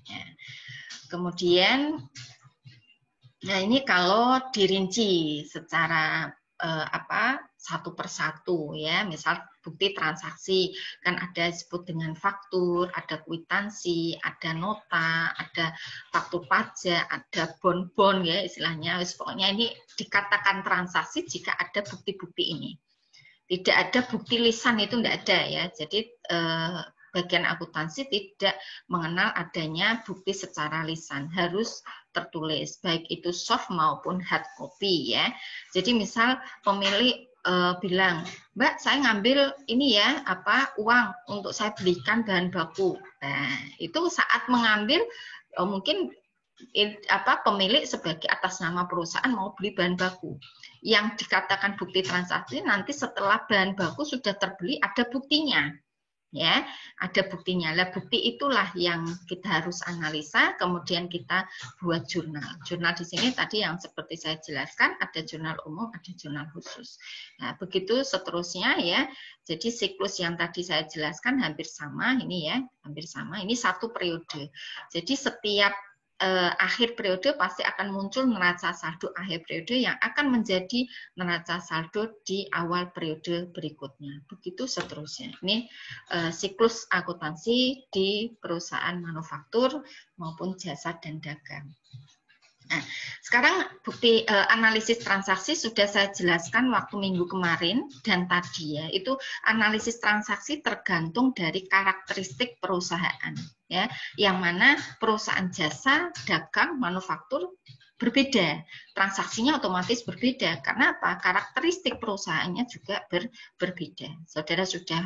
Ya. Kemudian, nah ini kalau dirinci secara satu persatu ya, misal bukti transaksi kan ada disebut dengan faktur, ada kwitansi, ada nota, ada faktur pajak, ada bon-bon ya istilahnya. Pokoknya ini dikatakan transaksi jika ada bukti-bukti ini. Tidak ada bukti lisan itu tidak ada ya. Jadi bagian akuntansi tidak mengenal adanya bukti secara lisan, harus tertulis, baik itu soft maupun hard copy ya. Jadi misal pemilik bilang, Mbak saya ngambil ini ya uang untuk saya belikan bahan baku. Nah itu saat mengambil mungkin pemilik sebagai atas nama perusahaan mau beli bahan baku. Yang dikatakan bukti transaksi nanti setelah bahan baku sudah terbeli ada buktinya. Ya, ada buktinya. Lah bukti itulah yang kita harus analisa, kemudian kita buat jurnal. Jurnal di sini tadi yang seperti saya jelaskan ada jurnal umum, ada jurnal khusus. Nah, begitu seterusnya ya. Jadi siklus yang tadi saya jelaskan hampir sama ini ya, hampir sama. Ini satu periode. Jadi setiap akhir periode pasti akan muncul neraca saldo akhir periode yang akan menjadi neraca saldo di awal periode berikutnya. Begitu seterusnya. Ini siklus akuntansi di perusahaan manufaktur maupun jasa dan dagang. Nah, sekarang bukti analisis transaksi sudah saya jelaskan waktu minggu kemarin dan tadi ya. Itu analisis transaksi tergantung dari karakteristik perusahaan ya. Yang mana perusahaan jasa, dagang, manufaktur berbeda. Transaksinya otomatis berbeda. Karena apa? Karakteristik perusahaannya juga berbeda. Saudara sudah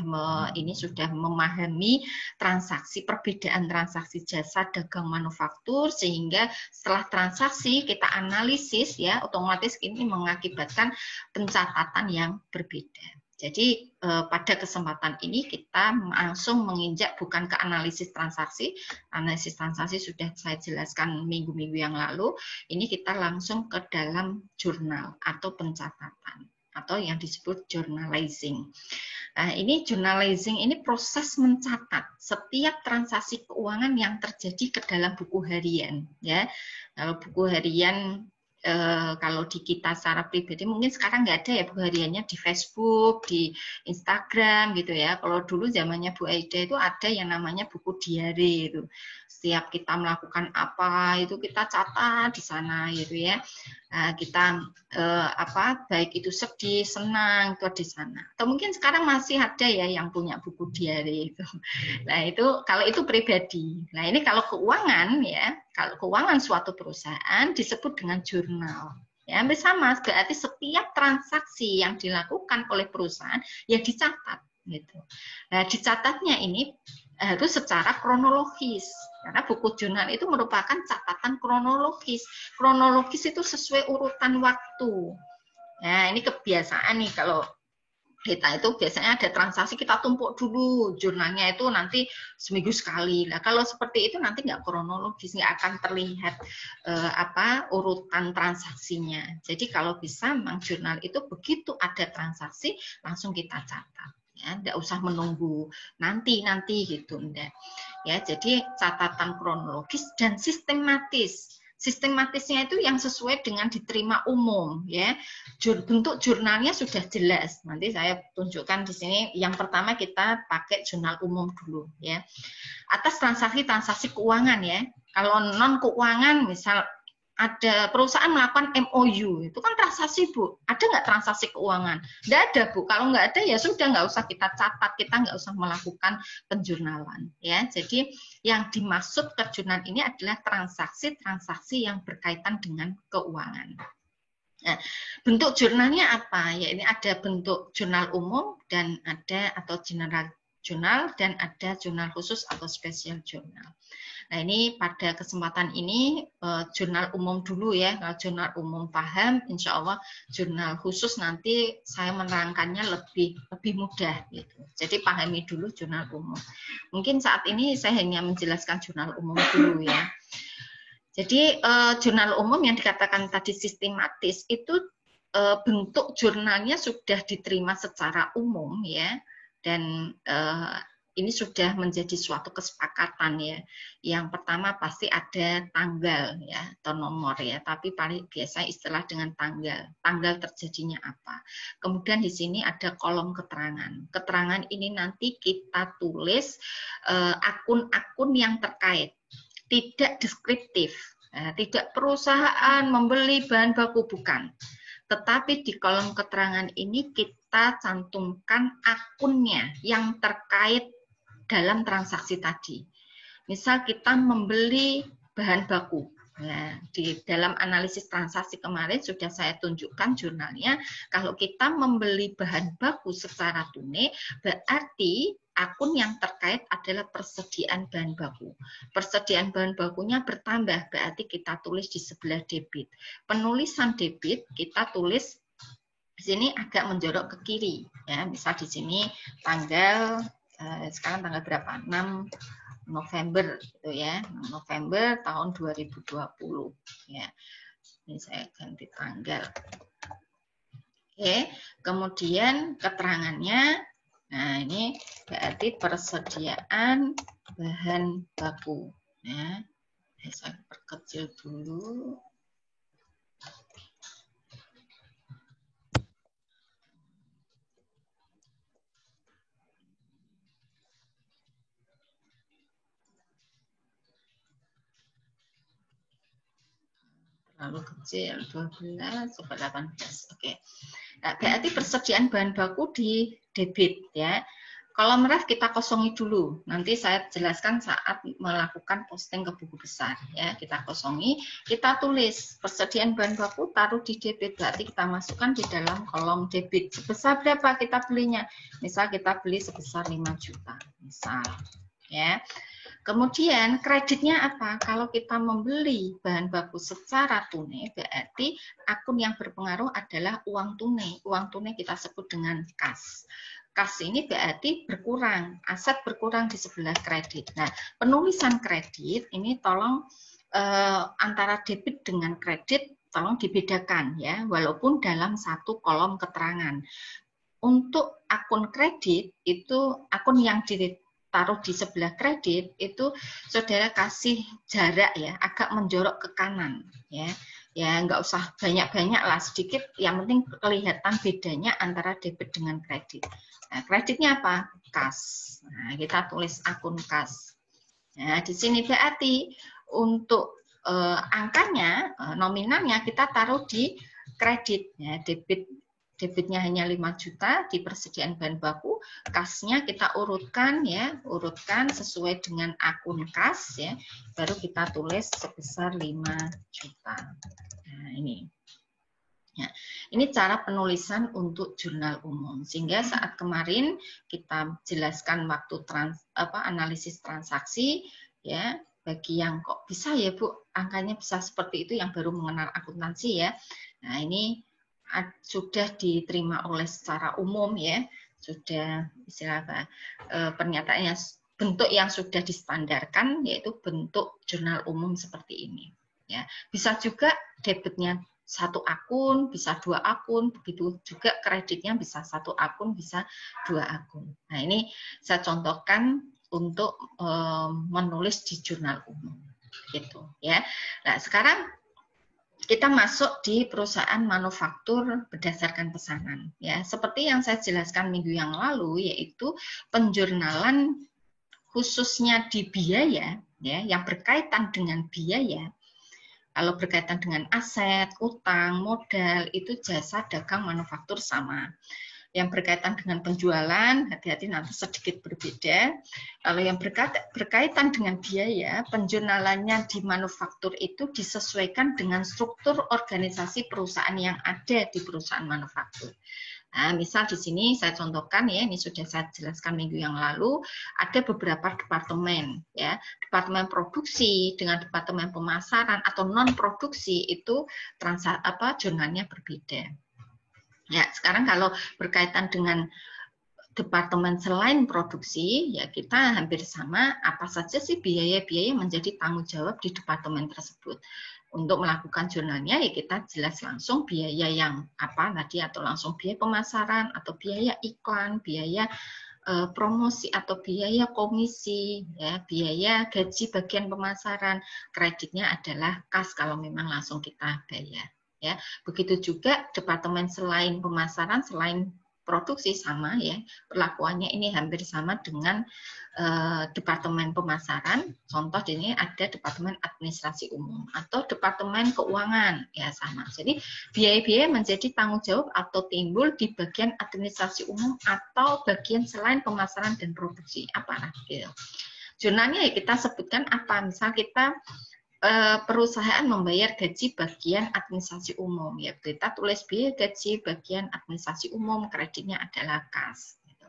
sudah memahami transaksi, perbedaan transaksi jasa, dagang, manufaktur, sehingga setelah transaksi kita analisis ya, otomatis ini mengakibatkan pencatatan yang berbeda. Jadi pada kesempatan ini kita langsung menginjak bukan ke analisis transaksi. Analisis transaksi sudah saya jelaskan minggu-minggu yang lalu. Ini kita langsung ke dalam jurnal atau pencatatan atau yang disebut journalizing. Nah, ini journalizing ini proses mencatat setiap transaksi keuangan yang terjadi ke dalam buku harian ya. Kalau buku harian kalau di kita secara pribadi mungkin sekarang nggak ada ya buku hariannya di Facebook, di Instagram gitu ya. Kalau dulu zamannya Bu Aida itu ada yang namanya buku diary itu. Setiap kita melakukan apa itu kita catat di sana gitu ya. Nah, kita baik itu sedih, senang itu di sana. Atau mungkin sekarang masih ada ya yang punya buku diary itu. Nah, itu kalau itu pribadi. Nah, ini kalau keuangan ya, kalau keuangan suatu perusahaan disebut dengan jurnal. Ya, hampir sama, berarti setiap transaksi yang dilakukan oleh perusahaan ya dicatat gitu. Nah, dicatatnya ini harus secara kronologis. Karena buku jurnal itu merupakan catatan kronologis. Kronologis itu sesuai urutan waktu. Nah, ini kebiasaan nih kalau kita itu biasanya ada transaksi kita tumpuk dulu jurnalnya itu nanti seminggu sekali. Nah kalau seperti itu nanti nggak kronologis, nggak akan terlihat urutan transaksinya. Jadi kalau bisa memang jurnal itu begitu ada transaksi langsung kita catat. Ya, nggak usah menunggu nanti gitu, enggak. Ya, jadi catatan kronologis dan sistematis. Sistematisnya itu yang sesuai dengan diterima umum ya. Bentuk jurnalnya sudah jelas. Nanti saya tunjukkan di sini. Yang pertama kita pakai jurnal umum dulu ya. Atas transaksi-transaksi keuangan ya. Kalau non keuangan misal ada perusahaan melakukan MOU, itu kan transaksi Bu. Ada nggak transaksi keuangan? Nggak ada Bu. Kalau nggak ada ya sudah nggak usah kita catat, kita nggak usah melakukan penjurnalan. Ya, jadi yang dimaksud ke jurnal ini adalah transaksi-transaksi yang berkaitan dengan keuangan. Nah, bentuk jurnalnya apa? Ya ini ada bentuk jurnal umum dan ada atau general jurnal dan ada jurnal khusus atau special jurnal. Nah ini pada kesempatan ini jurnal umum dulu ya. Kalau jurnal umum paham, insya Allah jurnal khusus nanti saya menerangkannya lebih mudah gitu. Jadi pahami dulu jurnal umum. Mungkin saat ini saya hanya menjelaskan jurnal umum dulu ya. Jadi jurnal umum yang dikatakan tadi sistematis itu bentuk jurnalnya sudah diterima secara umum ya, dan ini sudah menjadi suatu kesepakatan ya. Yang pertama pasti ada tanggal ya atau nomor ya, tapi paling biasa istilah dengan tanggal terjadinya apa. Kemudian di sini ada kolom keterangan. Keterangan ini nanti kita tulis akun-akun yang terkait. Tidak deskriptif, tidak perusahaan membeli bahan baku, bukan. Tetapi di kolom keterangan ini kita cantumkan akunnya yang terkait dalam transaksi tadi. Misal kita membeli bahan baku. Nah, di dalam analisis transaksi kemarin sudah saya tunjukkan jurnalnya. Kalau kita membeli bahan baku secara tunai, berarti akun yang terkait adalah persediaan bahan baku. Persediaan bahan bakunya bertambah, berarti kita tulis di sebelah debit. Penulisan debit kita tulis di sini agak menjorok ke kiri. Ya, misal di sini tanggal sekarang tanggal berapa? 6 November gitu ya, November tahun 2020 ya. Ini saya ganti tanggal. Oke, kemudian keterangannya, nah ini berarti persediaan bahan baku. Ya, saya perkecil dulu. terlalu kecil, 12 over 18. Oke. Nah, berarti persediaan bahan baku di debit ya. Kolom ref kita kosongi dulu. Nanti saya jelaskan saat melakukan posting ke buku besar ya. Kita kosongi, kita tulis persediaan bahan baku taruh di debit. Berarti kita masukkan di dalam kolom debit. Sebesar berapa kita belinya? Misal kita beli sebesar 5 juta. Misal ya. Kemudian kreditnya apa? Kalau kita membeli bahan baku secara tunai, berarti akun yang berpengaruh adalah uang tunai. Uang tunai kita sebut dengan kas. Kas ini berarti berkurang, aset berkurang di sebelah kredit. Nah, penulisan kredit ini tolong antara debit dengan kredit tolong dibedakan ya, walaupun dalam satu kolom keterangan. Untuk akun kredit itu akun yang ditaruh di sebelah kredit itu saudara kasih jarak ya, agak menjorok ke kanan ya. Ya nggak usah banyak-banyak lah, sedikit, yang penting kelihatan bedanya antara debit dengan kredit. Nah, kreditnya apa? Kas. Nah, kita tulis akun kas. Nah, di sini berarti untuk angkanya, nominalnya kita taruh di kredit. Ya, debitnya hanya 5 juta di persediaan bahan baku, kasnya kita urutkan ya, urutkan sesuai dengan akun kas ya, baru kita tulis sebesar 5 juta. Nah, ini. Ya, ini cara penulisan untuk jurnal umum. Sehingga saat kemarin kita jelaskan waktu analisis transaksi, ya, bagi yang kok bisa ya Bu, angkanya bisa seperti itu yang baru mengenal akuntansi ya. Nah, ini sudah diterima oleh secara umum ya, sudah istilah apa, pernyataannya bentuk yang sudah distandarkan yaitu bentuk jurnal umum seperti ini. Ya, bisa juga debitnya satu akun, bisa 2 akun, begitu juga kreditnya bisa 1 akun, bisa 2 akun. Nah, ini saya contohkan untuk menulis di jurnal umum, gitu ya. Nah, sekarang kita masuk di perusahaan manufaktur berdasarkan pesanan, ya. Seperti yang saya jelaskan minggu yang lalu, yaitu penjurnalan khususnya di biaya, ya, yang berkaitan dengan biaya. Kalau berkaitan dengan aset, utang, modal, itu jasa dagang manufaktur sama. Yang berkaitan dengan penjualan, hati-hati nanti sedikit berbeda. Kalau yang berkaitan dengan biaya, penjurnalannya di manufaktur itu disesuaikan dengan struktur organisasi perusahaan yang ada di perusahaan manufaktur. Nah, misal di sini saya contohkan ya, ini sudah saya jelaskan minggu yang lalu, ada beberapa departemen ya, departemen produksi dengan departemen pemasaran atau non produksi itu jurnalnya berbeda. Ya, sekarang kalau berkaitan dengan departemen selain produksi, ya kita hampir sama, apa saja sih biaya-biaya menjadi tanggung jawab di departemen tersebut. Untuk melakukan jurnalnya ya kita jelas langsung biaya yang apa tadi, atau langsung biaya pemasaran atau biaya iklan, biaya promosi atau biaya komisi, ya, biaya gaji bagian pemasaran. Kreditnya adalah kas kalau memang langsung kita bayar. Ya, begitu juga departemen selain pemasaran, selain produksi sama ya, perlakuannya ini hampir sama dengan departemen pemasaran. Contoh ini ada departemen administrasi umum atau departemen keuangan ya sama. Jadi biaya-biaya menjadi tanggung jawab atau timbul di bagian administrasi umum atau bagian selain pemasaran dan produksi apa gitu. Jurnalnya ya kita sebutkan apa, misal kita perusahaan membayar gaji bagian administrasi umum, ya kita tulis biaya gaji bagian administrasi umum, kreditnya adalah kas. Gitu.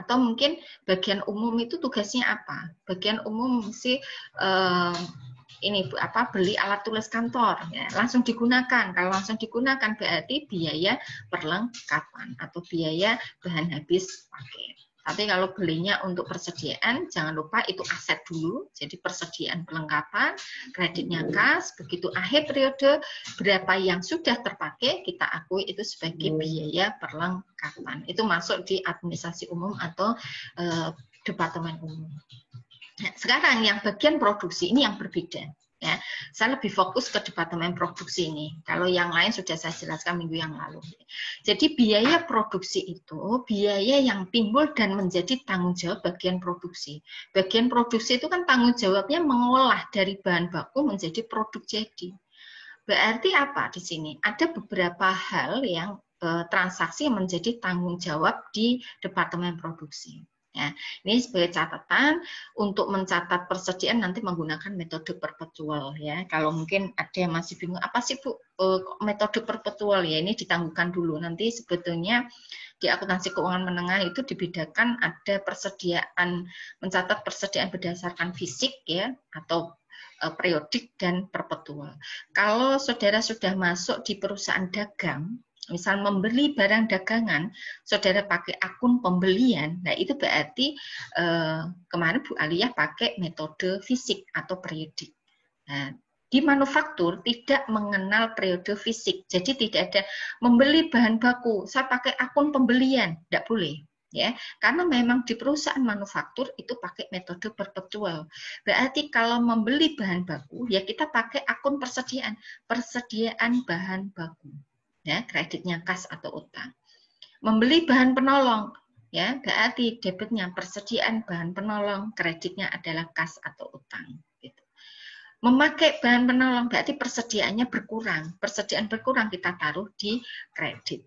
Atau mungkin bagian umum itu tugasnya apa? Bagian umum sih ini apa, beli alat tulis kantor, ya, langsung digunakan. Kalau langsung digunakan berarti biaya perlengkapan atau biaya bahan habis pakai. Tapi kalau belinya untuk persediaan, jangan lupa itu aset dulu. Jadi persediaan perlengkapan, kreditnya kas, begitu akhir periode, berapa yang sudah terpakai, kita akui itu sebagai biaya perlengkapan. Itu masuk di administrasi umum atau departemen umum. Nah, sekarang yang bagian produksi ini yang berbeda. Ya, saya lebih fokus ke departemen produksi ini. Kalau yang lain sudah saya jelaskan minggu yang lalu. Jadi biaya produksi itu biaya yang timbul dan menjadi tanggung jawab bagian produksi. Bagian produksi itu kan tanggung jawabnya mengolah dari bahan baku menjadi produk jadi. Berarti apa di sini? Ada beberapa hal yang transaksi yang menjadi tanggung jawab di Departemen Produksi. Ya, ini sebagai catatan untuk mencatat persediaan nanti menggunakan metode perpetual ya. Kalau mungkin ada yang masih bingung apa sih Bu metode perpetual ya, ini ditangguhkan dulu. Nanti sebetulnya di akuntansi keuangan menengah itu dibedakan ada persediaan, mencatat persediaan berdasarkan fisik ya atau periodik dan perpetual. Kalau saudara sudah masuk di perusahaan dagang, misal membeli barang dagangan, saudara pakai akun pembelian, nah itu berarti kemarin Bu Aliyah pakai metode fisik atau periodik. Nah, di manufaktur tidak mengenal periode fisik, jadi tidak ada membeli bahan baku, saya pakai akun pembelian, tidak boleh. Ya, karena memang di perusahaan manufaktur itu pakai metode perpetual. Berarti kalau membeli bahan baku, ya kita pakai akun persediaan bahan baku. Ya, kreditnya kas atau utang. Membeli bahan penolong, ya berarti debitnya persediaan bahan penolong, kreditnya adalah kas atau utang. Gitu. Memakai bahan penolong berarti persediaannya berkurang, persediaan berkurang kita taruh di kredit.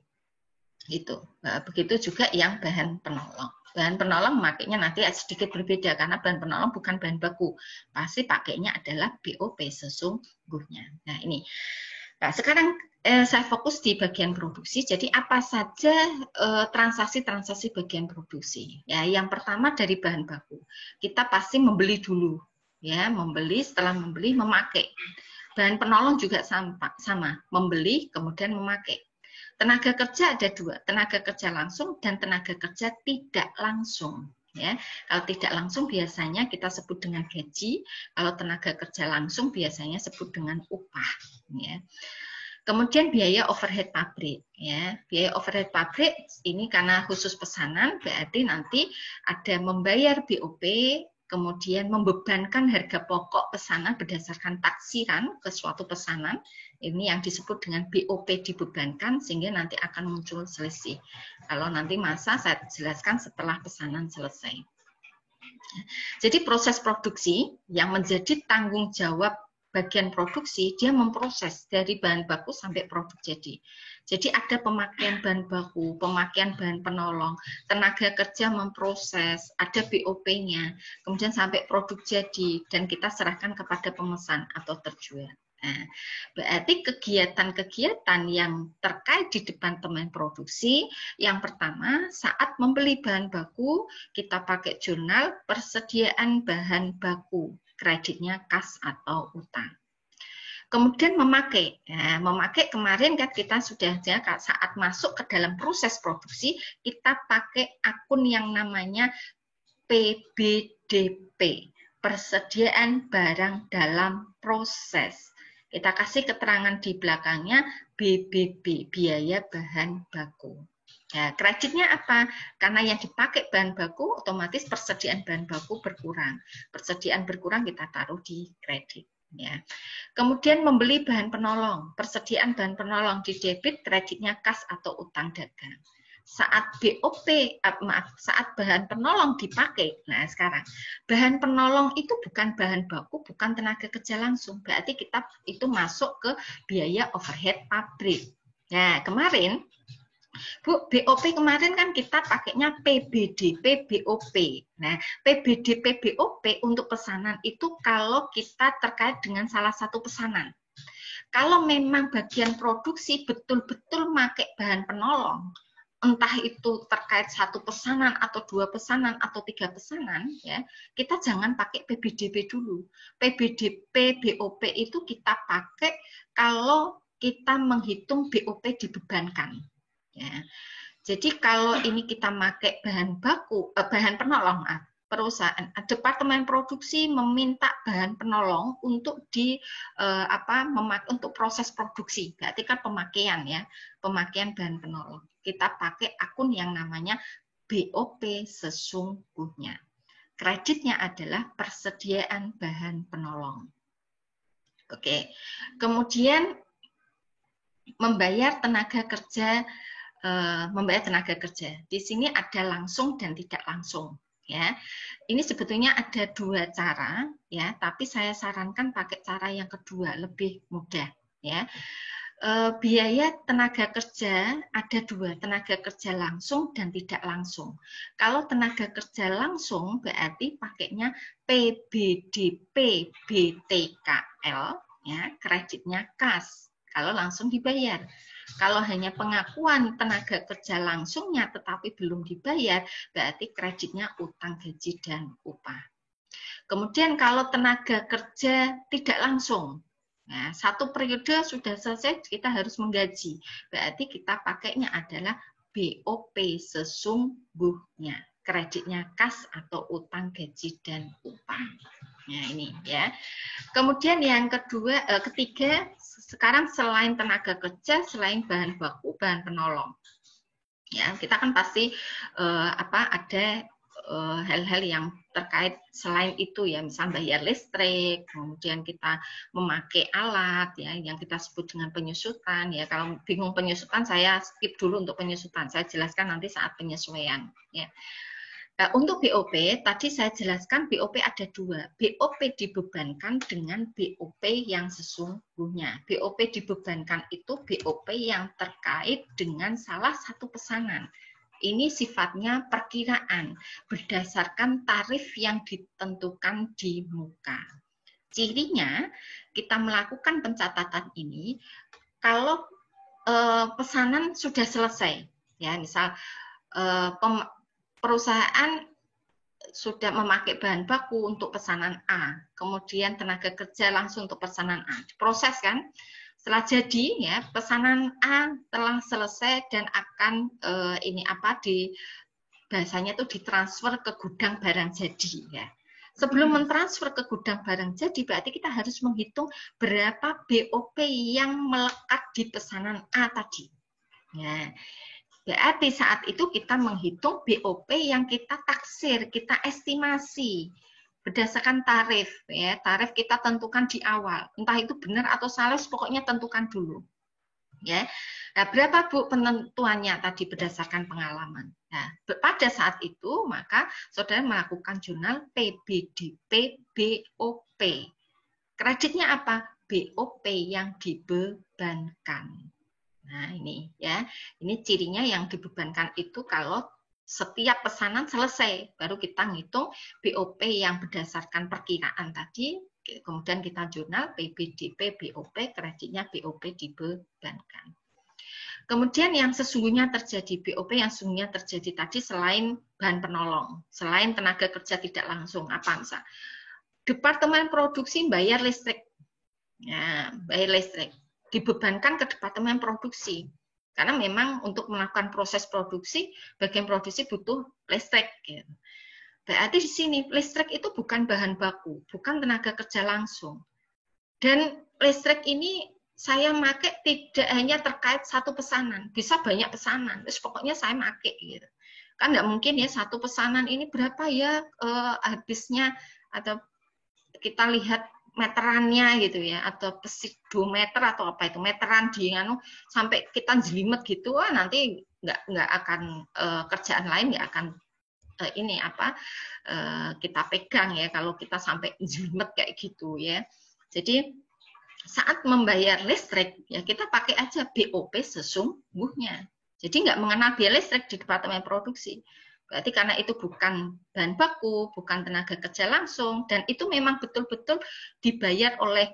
Gitu. Nah, begitu juga yang bahan penolong. Bahan penolong makanya nanti sedikit berbeda karena bahan penolong bukan bahan baku, pasti pakainya adalah BOP sesungguhnya. Nah ini. Nah, sekarang saya fokus di bagian produksi. Jadi apa saja transaksi-transaksi bagian produksi? Ya, yang pertama dari bahan baku. Kita pasti membeli dulu, ya, membeli, setelah membeli memakai. Bahan penolong juga sama, membeli kemudian memakai. Tenaga kerja ada dua, tenaga kerja langsung dan tenaga kerja tidak langsung. Ya, kalau tidak langsung biasanya kita sebut dengan gaji, kalau tenaga kerja langsung biasanya sebut dengan upah. Ya. Kemudian biaya overhead pabrik, ya biaya overhead pabrik ini karena khusus pesanan berarti nanti ada membayar BOP, kemudian membebankan harga pokok pesanan berdasarkan taksiran ke suatu pesanan. Ini yang disebut dengan BOP dibebankan sehingga nanti akan muncul selisih. Kalau nanti masa saya jelaskan setelah pesanan selesai. Jadi proses produksi yang menjadi tanggung jawab bagian produksi, dia memproses dari bahan baku sampai produk jadi. Jadi ada pemakaian bahan baku, pemakaian bahan penolong, tenaga kerja memproses, ada BOP-nya, kemudian sampai produk jadi, dan kita serahkan kepada pemesan atau terjual. Nah, berarti kegiatan-kegiatan yang terkait di departemen produksi, yang pertama saat membeli bahan baku, kita pakai jurnal persediaan bahan baku, kreditnya kas atau utang. Kemudian memakai, nah, memakai kemarin kan kita sudah saat masuk ke dalam proses produksi, kita pakai akun yang namanya PBDP, persediaan barang dalam proses. Kita kasih keterangan di belakangnya BBB, biaya bahan baku. Nah, kreditnya apa? Karena yang dipakai bahan baku, otomatis persediaan bahan baku berkurang. Persediaan berkurang kita taruh di kredit. Ya. Kemudian membeli bahan penolong, persediaan bahan penolong di debit, kreditnya kas atau utang dagang. Saat BOP, saat bahan penolong dipakai, nah sekarang bahan penolong itu bukan bahan baku, bukan tenaga kerja langsung, berarti kita itu masuk ke biaya overhead pabrik. Nah kemarin Bu, BOP kemarin kan kita pakainya PBDP BOP. Nah, PBDP BOP untuk pesanan itu kalau kita terkait dengan salah satu pesanan. Kalau memang bagian produksi betul-betul pakai bahan penolong, entah itu terkait satu pesanan atau dua pesanan atau tiga pesanan, ya kita jangan pakai PBDP dulu. PBDP BOP itu kita pakai kalau kita menghitung BOP dibebankan. Ya. Jadi kalau ini kita pakai bahan baku, bahan penolong, perusahaan, departemen produksi meminta bahan penolong untuk untuk proses produksi. Berarti kan pemakaian ya, pemakaian bahan penolong. Kita pakai akun yang namanya BOP sesungguhnya. Kreditnya adalah persediaan bahan penolong. Oke. Kemudian membayar tenaga kerja. Di sini ada langsung dan tidak langsung. Ya, ini sebetulnya ada dua cara, ya, tapi saya sarankan pakai cara yang kedua lebih mudah. ya. Biaya tenaga kerja ada dua, tenaga kerja langsung dan tidak langsung. Kalau tenaga kerja langsung berarti pakainya PBDP BTKL, ya, kreditnya kas. Kalau langsung dibayar. Kalau hanya pengakuan tenaga kerja langsungnya tetapi belum dibayar, berarti kreditnya utang gaji dan upah. Kemudian kalau tenaga kerja tidak langsung, nah, satu periode sudah selesai, kita harus menggaji. Berarti kita pakainya adalah BOP sesungguhnya. Kreditnya kas atau utang gaji dan upah. Nah, ini ya. Kemudian yang ketiga, sekarang selain tenaga kerja, selain bahan baku, bahan penolong. Ya, kita kan pasti ada hal-hal yang terkait selain itu ya, misal bayar listrik, kemudian kita memakai alat ya yang kita sebut dengan penyusutan ya. Kalau bingung penyusutan saya skip dulu untuk penyusutan, saya jelaskan nanti saat penyesuaian ya. Nah, untuk BOP tadi saya jelaskan BOP ada dua, BOP dibebankan dengan BOP yang sesungguhnya. BOP dibebankan itu BOP yang terkait dengan salah satu pesanan. Ini sifatnya perkiraan berdasarkan tarif yang ditentukan di muka. Cirinya kita melakukan pencatatan ini kalau pesanan sudah selesai, ya misal perusahaan sudah memakai bahan baku untuk pesanan A, kemudian tenaga kerja langsung untuk pesanan A, diproses kan? Setelah jadi ya pesanan A telah selesai dan akan bahasanya itu ditransfer ke gudang barang jadi ya. Sebelum mentransfer ke gudang barang jadi berarti kita harus menghitung berapa BOP yang melekat di pesanan A tadi. Ya. Berarti saat itu kita menghitung BOP yang kita taksir, kita estimasi berdasarkan tarif ya, tarif kita tentukan di awal, entah itu benar atau salah, pokoknya tentukan dulu ya. Nah, berapa Bu penentuannya tadi berdasarkan pengalaman. Nah, pada saat itu maka saudara melakukan jurnal PBDP BOP. Kreditnya apa? BOP yang dibebankan. Nah, ini ya. Ini cirinya yang dibebankan itu kalau setiap pesanan selesai, baru kita ngitung BOP yang berdasarkan perkiraan tadi, kemudian kita jurnal PBDP BOP, kreditnya BOP dibebankan. Kemudian yang sesungguhnya terjadi, BOP yang sesungguhnya terjadi tadi selain bahan penolong, selain tenaga kerja tidak langsung, apa misal? Departemen produksi bayar listrik. Ya, bayar listrik. Dibebankan ke departemen produksi. Karena memang untuk melakukan proses produksi, bagian produksi butuh listrik. Gitu. Berarti di sini listrik itu bukan bahan baku, bukan tenaga kerja langsung. Dan listrik ini saya pakai tidak hanya terkait satu pesanan, bisa banyak pesanan. Terus pokoknya saya pakai gitu. Kan nggak mungkin ya satu pesanan ini berapa ya habisnya, atau kita lihat meterannya gitu ya, atau besi 2 meter atau apa itu meteran di sampai kita jelimet gitu, nanti nggak akan kerjaan lain nggak akan kita pegang ya kalau kita sampai jelimet kayak gitu ya. Jadi saat membayar listrik ya kita pakai aja BOP sesungguhnya. Jadi nggak mengenal biaya listrik di departemen produksi. Berarti karena itu bukan bahan baku, bukan tenaga kerja langsung, dan itu memang betul-betul dibayar oleh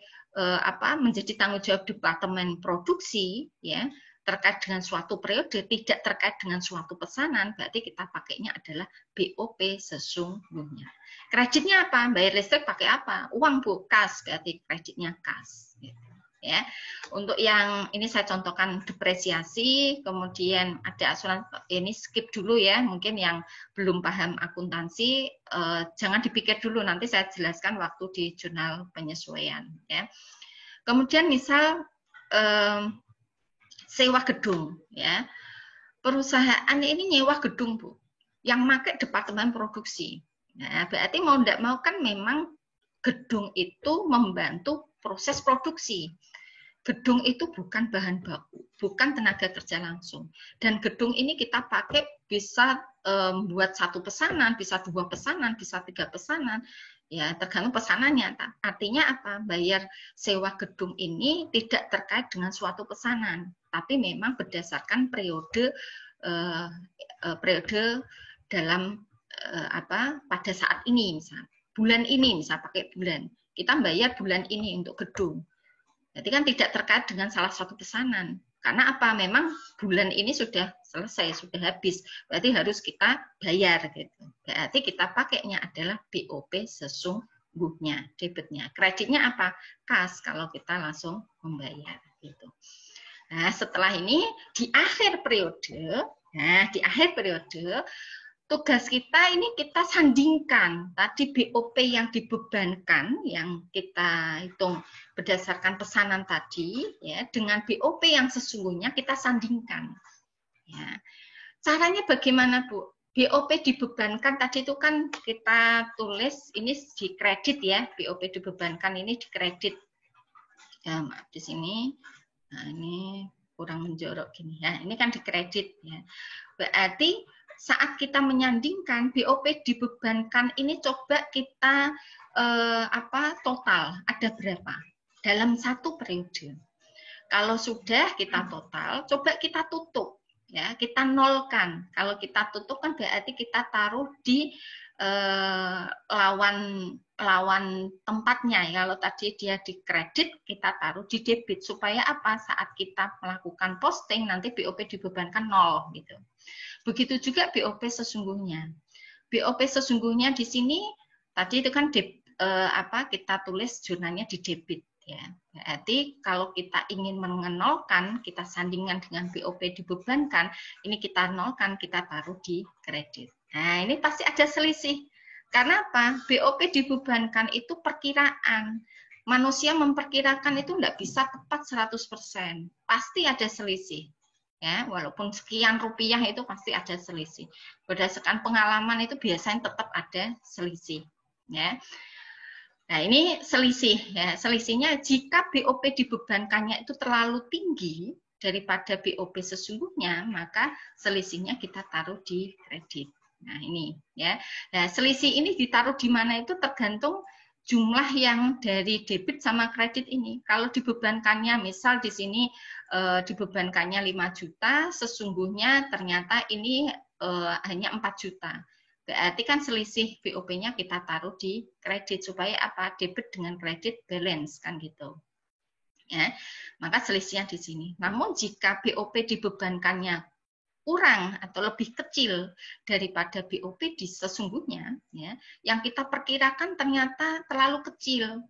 menjadi tanggung jawab departemen produksi, ya terkait dengan suatu periode, tidak terkait dengan suatu pesanan, berarti kita pakainya adalah BOP sesungguhnya. Kreditnya apa? Bayar listrik pakai apa? Uang Bu, kas, berarti kreditnya kas. Ya, untuk yang ini saya contohkan depresiasi, kemudian ada asuransi, ini skip dulu ya, mungkin yang belum paham akuntansi jangan dipikir dulu, nanti saya jelaskan waktu di jurnal penyesuaian ya. Kemudian misal sewa gedung ya, perusahaan ini nyewa gedung Bu, yang pakai departemen produksi. Nah, berarti mau tidak mau kan memang gedung itu membantu proses produksi. Gedung itu bukan bahan baku, bukan tenaga kerja langsung. Dan gedung ini kita pakai bisa buat satu pesanan, bisa 2 pesanan, bisa 3 pesanan. Ya, tergantung pesanannya. Artinya apa? Bayar sewa gedung ini tidak terkait dengan suatu pesanan, tapi memang berdasarkan periode dalam pada saat ini, misal bulan ini, misal pakai bulan, kita bayar bulan ini untuk gedung. Jadi kan tidak terkait dengan salah satu pesanan. Karena apa? Memang bulan ini sudah selesai, sudah habis. Berarti harus kita bayar gitu. Berarti kita pakainya adalah BOP sesungguhnya, debitnya. Kreditnya apa? Kas kalau kita langsung membayar gitu. Nah, setelah ini di akhir periode, tugas kita ini kita sandingkan tadi BOP yang dibebankan yang kita hitung berdasarkan pesanan tadi ya dengan BOP yang sesungguhnya kita sandingkan. Ya. Caranya bagaimana, Bu? BOP dibebankan tadi itu kan kita tulis ini di kredit ya, BOP dibebankan ini di kredit. Ya, maaf di sini. Nah, ini kurang menjorok gini ya. Ini kan di kredit ya. Berarti saat kita menyandingkan BOP dibebankan ini coba kita total ada berapa dalam satu periode. Kalau sudah kita total, coba kita tutup ya, kita nolkan. Kalau kita tutup kan berarti kita taruh di lawan tempatnya. Kalau tadi dia di kredit, kita taruh di debit supaya apa? Saat kita melakukan posting nanti BOP dibebankan 0 gitu. Begitu juga BOP sesungguhnya. BOP sesungguhnya di sini tadi itu kan kita tulis jurnalnya di debit ya. Berarti kalau kita ingin mengenolkan, kita sandingkan dengan BOP dibebankan, ini kita nolkan, kita taruh di kredit. Nah, ini pasti ada selisih. Karena apa? BOP dibebankan itu perkiraan. Manusia memperkirakan itu tidak bisa tepat 100%. Pasti ada selisih. Ya, walaupun sekian rupiah itu pasti ada selisih. Berdasarkan pengalaman itu biasanya tetap ada selisih. Ya. Nah, ini selisih. Ya. Selisihnya jika BOP dibebankannya itu terlalu tinggi daripada BOP sesungguhnya, maka selisihnya kita taruh di kredit. Nah, ini ya. Nah, selisih ini ditaruh di mana itu tergantung jumlah yang dari debit sama kredit ini. Kalau dibebankannya misal di sini dibebankannya 5 juta, sesungguhnya ternyata ini hanya 4 juta. Berarti kan selisih BOP-nya kita taruh di kredit supaya apa? Debit dengan kredit balance kan gitu. Ya. Maka selisihnya di sini. Namun jika BOP dibebankannya kurang atau lebih kecil daripada BOP di sesungguhnya, ya, yang kita perkirakan ternyata terlalu kecil,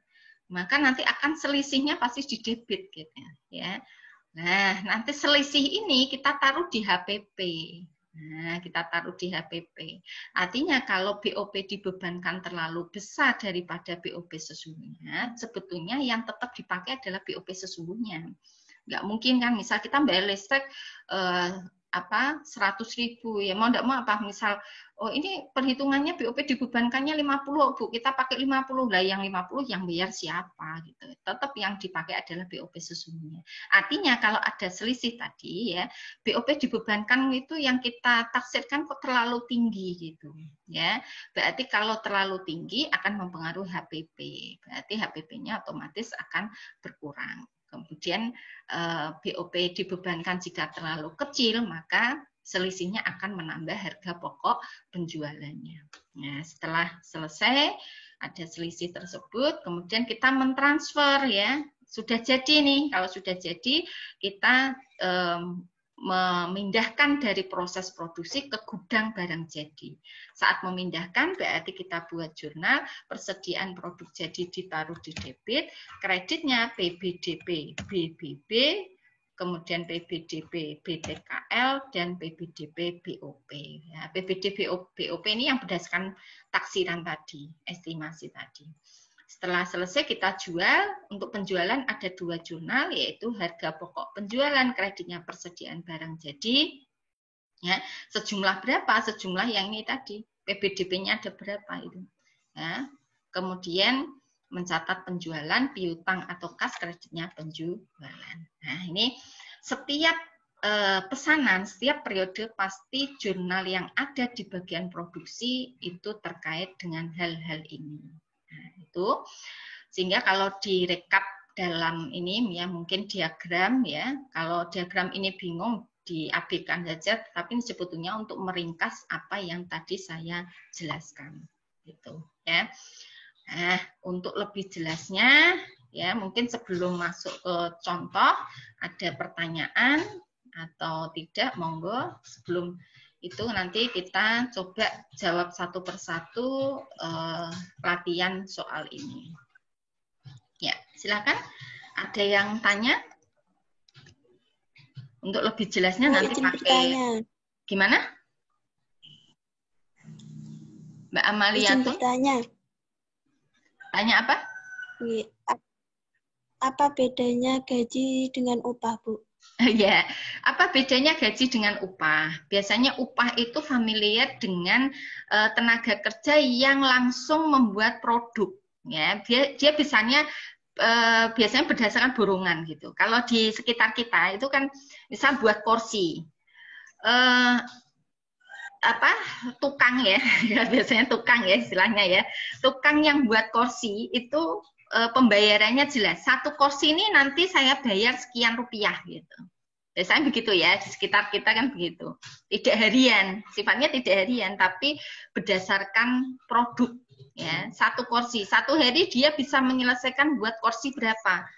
maka nanti akan selisihnya pasti di debit gitu ya. Nah, nanti selisih ini kita taruh di HPP. Nah, kita taruh di HPP. Artinya kalau BOP dibebankan terlalu besar daripada BOP sesungguhnya, sebetulnya yang tetap dipakai adalah BOP sesungguhnya. Nggak mungkin kan, misal kita bayar listrik 100.000 ya, mau enggak mau apa misal ini perhitungannya BOP dibebankannya 50 Bu, kita pakai 50 lah, yang 50 yang bayar siapa gitu. Tetap yang dipakai adalah BOP sesungguhnya. Artinya kalau ada selisih tadi ya, BOP dibebankan itu yang kita taksirkan kok terlalu tinggi gitu ya. Berarti kalau terlalu tinggi akan mempengaruhi HPP. Berarti HPP-nya otomatis akan berkurang. Kemudian BOP dibebankan jika terlalu kecil, maka selisihnya akan menambah harga pokok penjualannya. Nah, setelah selesai ada selisih tersebut, kemudian kita mentransfer ya. Sudah jadi nih, kalau sudah jadi kita memindahkan dari proses produksi ke gudang barang jadi. Saat memindahkan berarti kita buat jurnal, persediaan produk jadi ditaruh di debit, kreditnya PBDP BBB, kemudian PBDP BTKL, dan PBDP BOP. Ya, PBDP BOP ini yang berdasarkan taksiran tadi, estimasi tadi. Setelah selesai kita jual, untuk penjualan ada 2 jurnal, yaitu harga pokok penjualan, kreditnya persediaan barang jadi, ya, sejumlah berapa? Sejumlah yang ini tadi, PBDP-nya ada berapa itu. Ya. Kemudian mencatat penjualan, piutang atau kas, kreditnya penjualan. Nah, ini setiap pesanan, setiap periode pasti jurnal yang ada di bagian produksi itu terkait dengan hal-hal ini. gitu. Sehingga kalau direkap dalam ini ya mungkin diagram ya. Kalau diagram ini bingung diabaikan saja, tapi ini sebetulnya untuk meringkas apa yang tadi saya jelaskan gitu ya. Nah, untuk lebih jelasnya ya mungkin sebelum masuk ke contoh ada pertanyaan atau tidak, monggo. Sebelum itu nanti kita coba jawab satu persatu latihan soal ini. Ya, silakan. Ada yang tanya? Untuk lebih jelasnya nanti pakai gimana? Mbak Amalia tuh bertanya. Tanya apa? Apa bedanya gaji dengan upah, Bu? Ya, apa bedanya gaji dengan upah? Biasanya upah itu familiar dengan tenaga kerja yang langsung membuat produk. Ya, dia biasanya berdasarkan borongan gitu. Kalau di sekitar kita itu kan misal buat kursi. Tukang ya, biasanya tukang ya istilahnya ya. Tukang yang buat kursi itu pembayarannya jelas. Satu kursi ini nanti saya bayar sekian rupiah gitu. Biasanya begitu ya, di sekitar kita kan begitu. Tidak harian, sifatnya tidak harian, tapi berdasarkan produk. Ya, satu kursi, satu hari dia bisa menyelesaikan buat kursi berapa.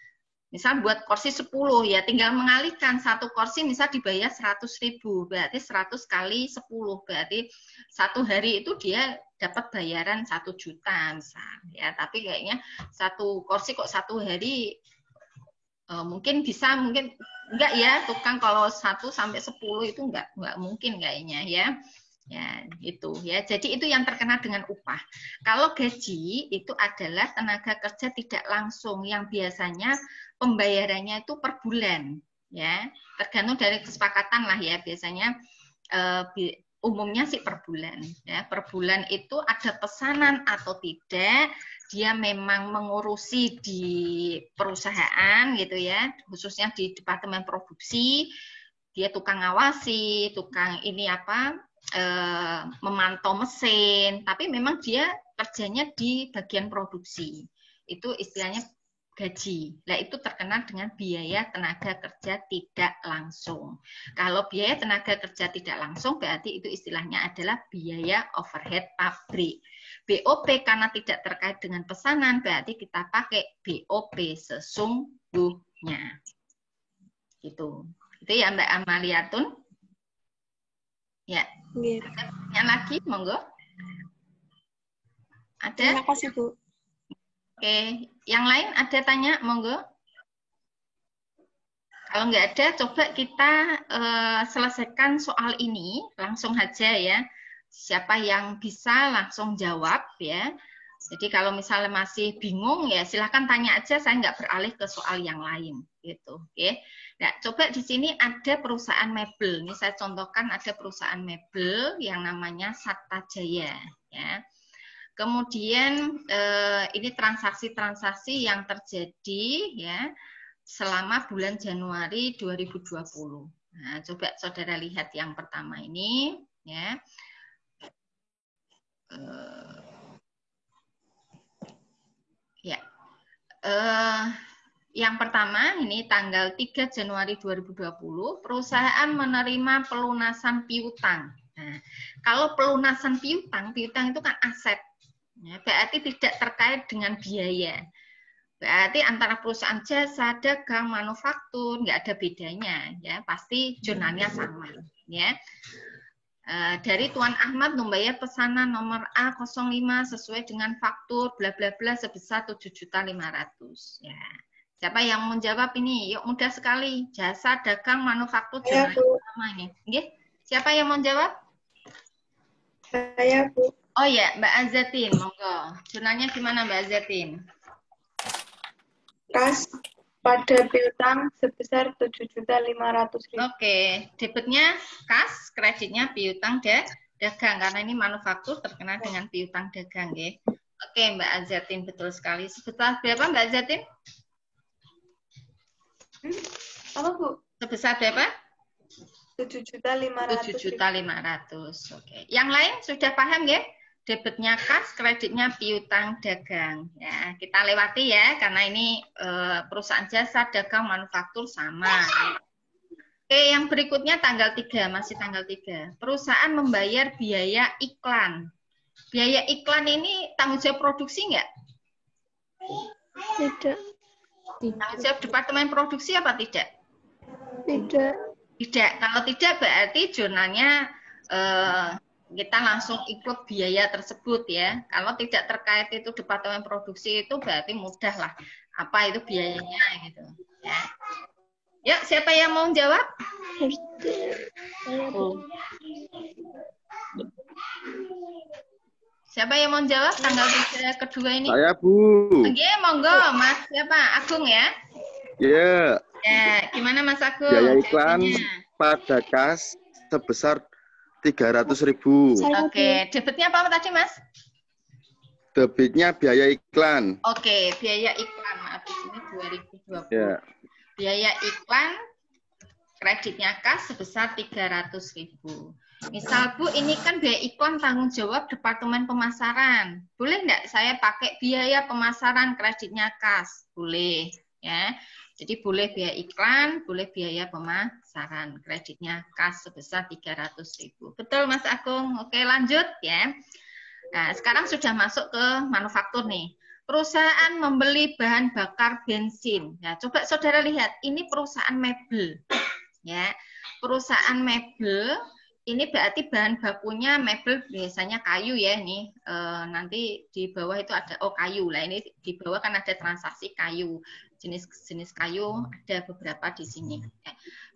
Misal buat kursi 10 ya tinggal mengalihkan satu kursi misal dibayar 100.000, berarti 100 kali 10, berarti satu hari itu dia dapat bayaran 1 juta misal ya. Tapi kayaknya satu kursi kok satu hari mungkin bisa, mungkin enggak ya, tukang kalau 1 sampai 10 itu enggak mungkin kayaknya ya. Ya, gitu ya. Jadi itu yang terkena dengan upah. Kalau gaji itu adalah tenaga kerja tidak langsung yang biasanya pembayarannya itu per bulan, ya. Tergantung dari kesepakatan lah ya. Biasanya umumnya sih per bulan, ya. Per bulan itu ada pesanan atau tidak, dia memang mengurusi di perusahaan gitu ya, khususnya di departemen produksi, dia tukang ngawasi, tukang ini memantau mesin, tapi memang dia kerjanya di bagian produksi. Itu istilahnya gaji. Nah, itu terkena dengan biaya tenaga kerja tidak langsung. Kalau biaya tenaga kerja tidak langsung, berarti itu istilahnya adalah biaya overhead pabrik. BOP karena tidak terkait dengan pesanan, berarti kita pakai BOP sesungguhnya. Gitu. Itu ya Mbak Amaliatun. Ya. Ada pertanyaan lagi, monggo. Ada? Terima kasih, Bu. Oke, yang lain ada tanya, monggo. Kalau nggak ada, coba kita selesaikan soal ini langsung aja ya. Siapa yang bisa langsung jawab ya. Jadi kalau misalnya masih bingung ya silahkan tanya aja, saya nggak beralih ke soal yang lain gitu. Oke. Nah, coba di sini ada perusahaan mebel. Ini saya contohkan ada perusahaan mebel yang namanya Sabta Jaya ya. Kemudian ini transaksi-transaksi yang terjadi ya selama bulan Januari 2020. Nah, coba saudara lihat yang pertama ini ya. Yang pertama ini tanggal 3 Januari 2020 perusahaan menerima pelunasan piutang. Nah, kalau pelunasan piutang itu kan aset. Ya, berarti tidak terkait dengan biaya. Berarti antara perusahaan jasa, dagang, manufaktur nggak ada bedanya, ya pasti jurnalnya sama, ya. Dari Tuan Ahmad membayar pesanan nomor A05 sesuai dengan faktur bla bla bla sebesar 7.500.000. Ya. Siapa yang menjawab ini? Yuk, mudah sekali. Jasa, dagang, manufaktur jurnalnya sama ini. Nggih? Siapa yang mau jawab? Saya, Bu. Oh ya, Mbak Azatin, monggo. Jurnalnya gimana Mbak Azatin? Kas pada piutang sebesar 7.500.000. Oke, debitnya kas, kreditnya piutang dagang karena ini manufaktur terkena dengan piutang dagang, ya. Oke, Mbak Azatin betul sekali. Sebesar berapa Mbak Azatin? Apa, Bu? Sebesar berapa? 7.500.000. 7.500.000. Oke. Yang lain sudah paham ya? Debitnya kas, kreditnya piutang dagang. Ya, kita lewati ya, karena ini perusahaan jasa, dagang, manufaktur sama. Oke, yang berikutnya tanggal 3, masih tanggal 3. Perusahaan membayar biaya iklan. Biaya iklan ini tanggung jawab produksi nggak? Tidak. Tanggung jawab departemen produksi apa tidak? Tidak. Tidak. Kalau tidak berarti jurnalnya kita langsung ikut biaya tersebut ya. Kalau tidak terkait itu departemen produksi itu berarti mudah lah. Apa itu biayanya gitu ya. Yuk, siapa yang mau jawab? Siapa yang mau jawab tanggal 3 kedua ini? Saya, Bu. Oke, monggo, Mas. Siapa? Agung ya? Ya. Ya, gimana Mas Agung? Biaya iklan Jawabannya? pada kas sebesar 300.000. Oke, debitnya apa tadi, Mas? Debitnya biaya iklan. Oke, biaya iklan. Maaf, di sini 2020. Ya. Biaya iklan, kreditnya kas sebesar 300.000. Misal Bu, ini kan biaya iklan tanggung jawab Departemen Pemasaran. Boleh nggak saya pakai biaya pemasaran kreditnya kas? Boleh, ya. Jadi boleh biaya iklan, boleh biaya pemasaran. Kreditnya kas sebesar 300.000. Betul Mas Agung? Oke, lanjut ya. Nah, sekarang sudah masuk ke manufaktur nih. Perusahaan membeli bahan bakar bensin. Ya, coba saudara lihat, ini perusahaan mebel. Ya, perusahaan mebel. Ini berarti bahan bakunya mebel biasanya kayu ya ini nanti di bawah itu ada kayu lah, ini di bawah kan ada transaksi kayu, jenis kayu ada beberapa di sini.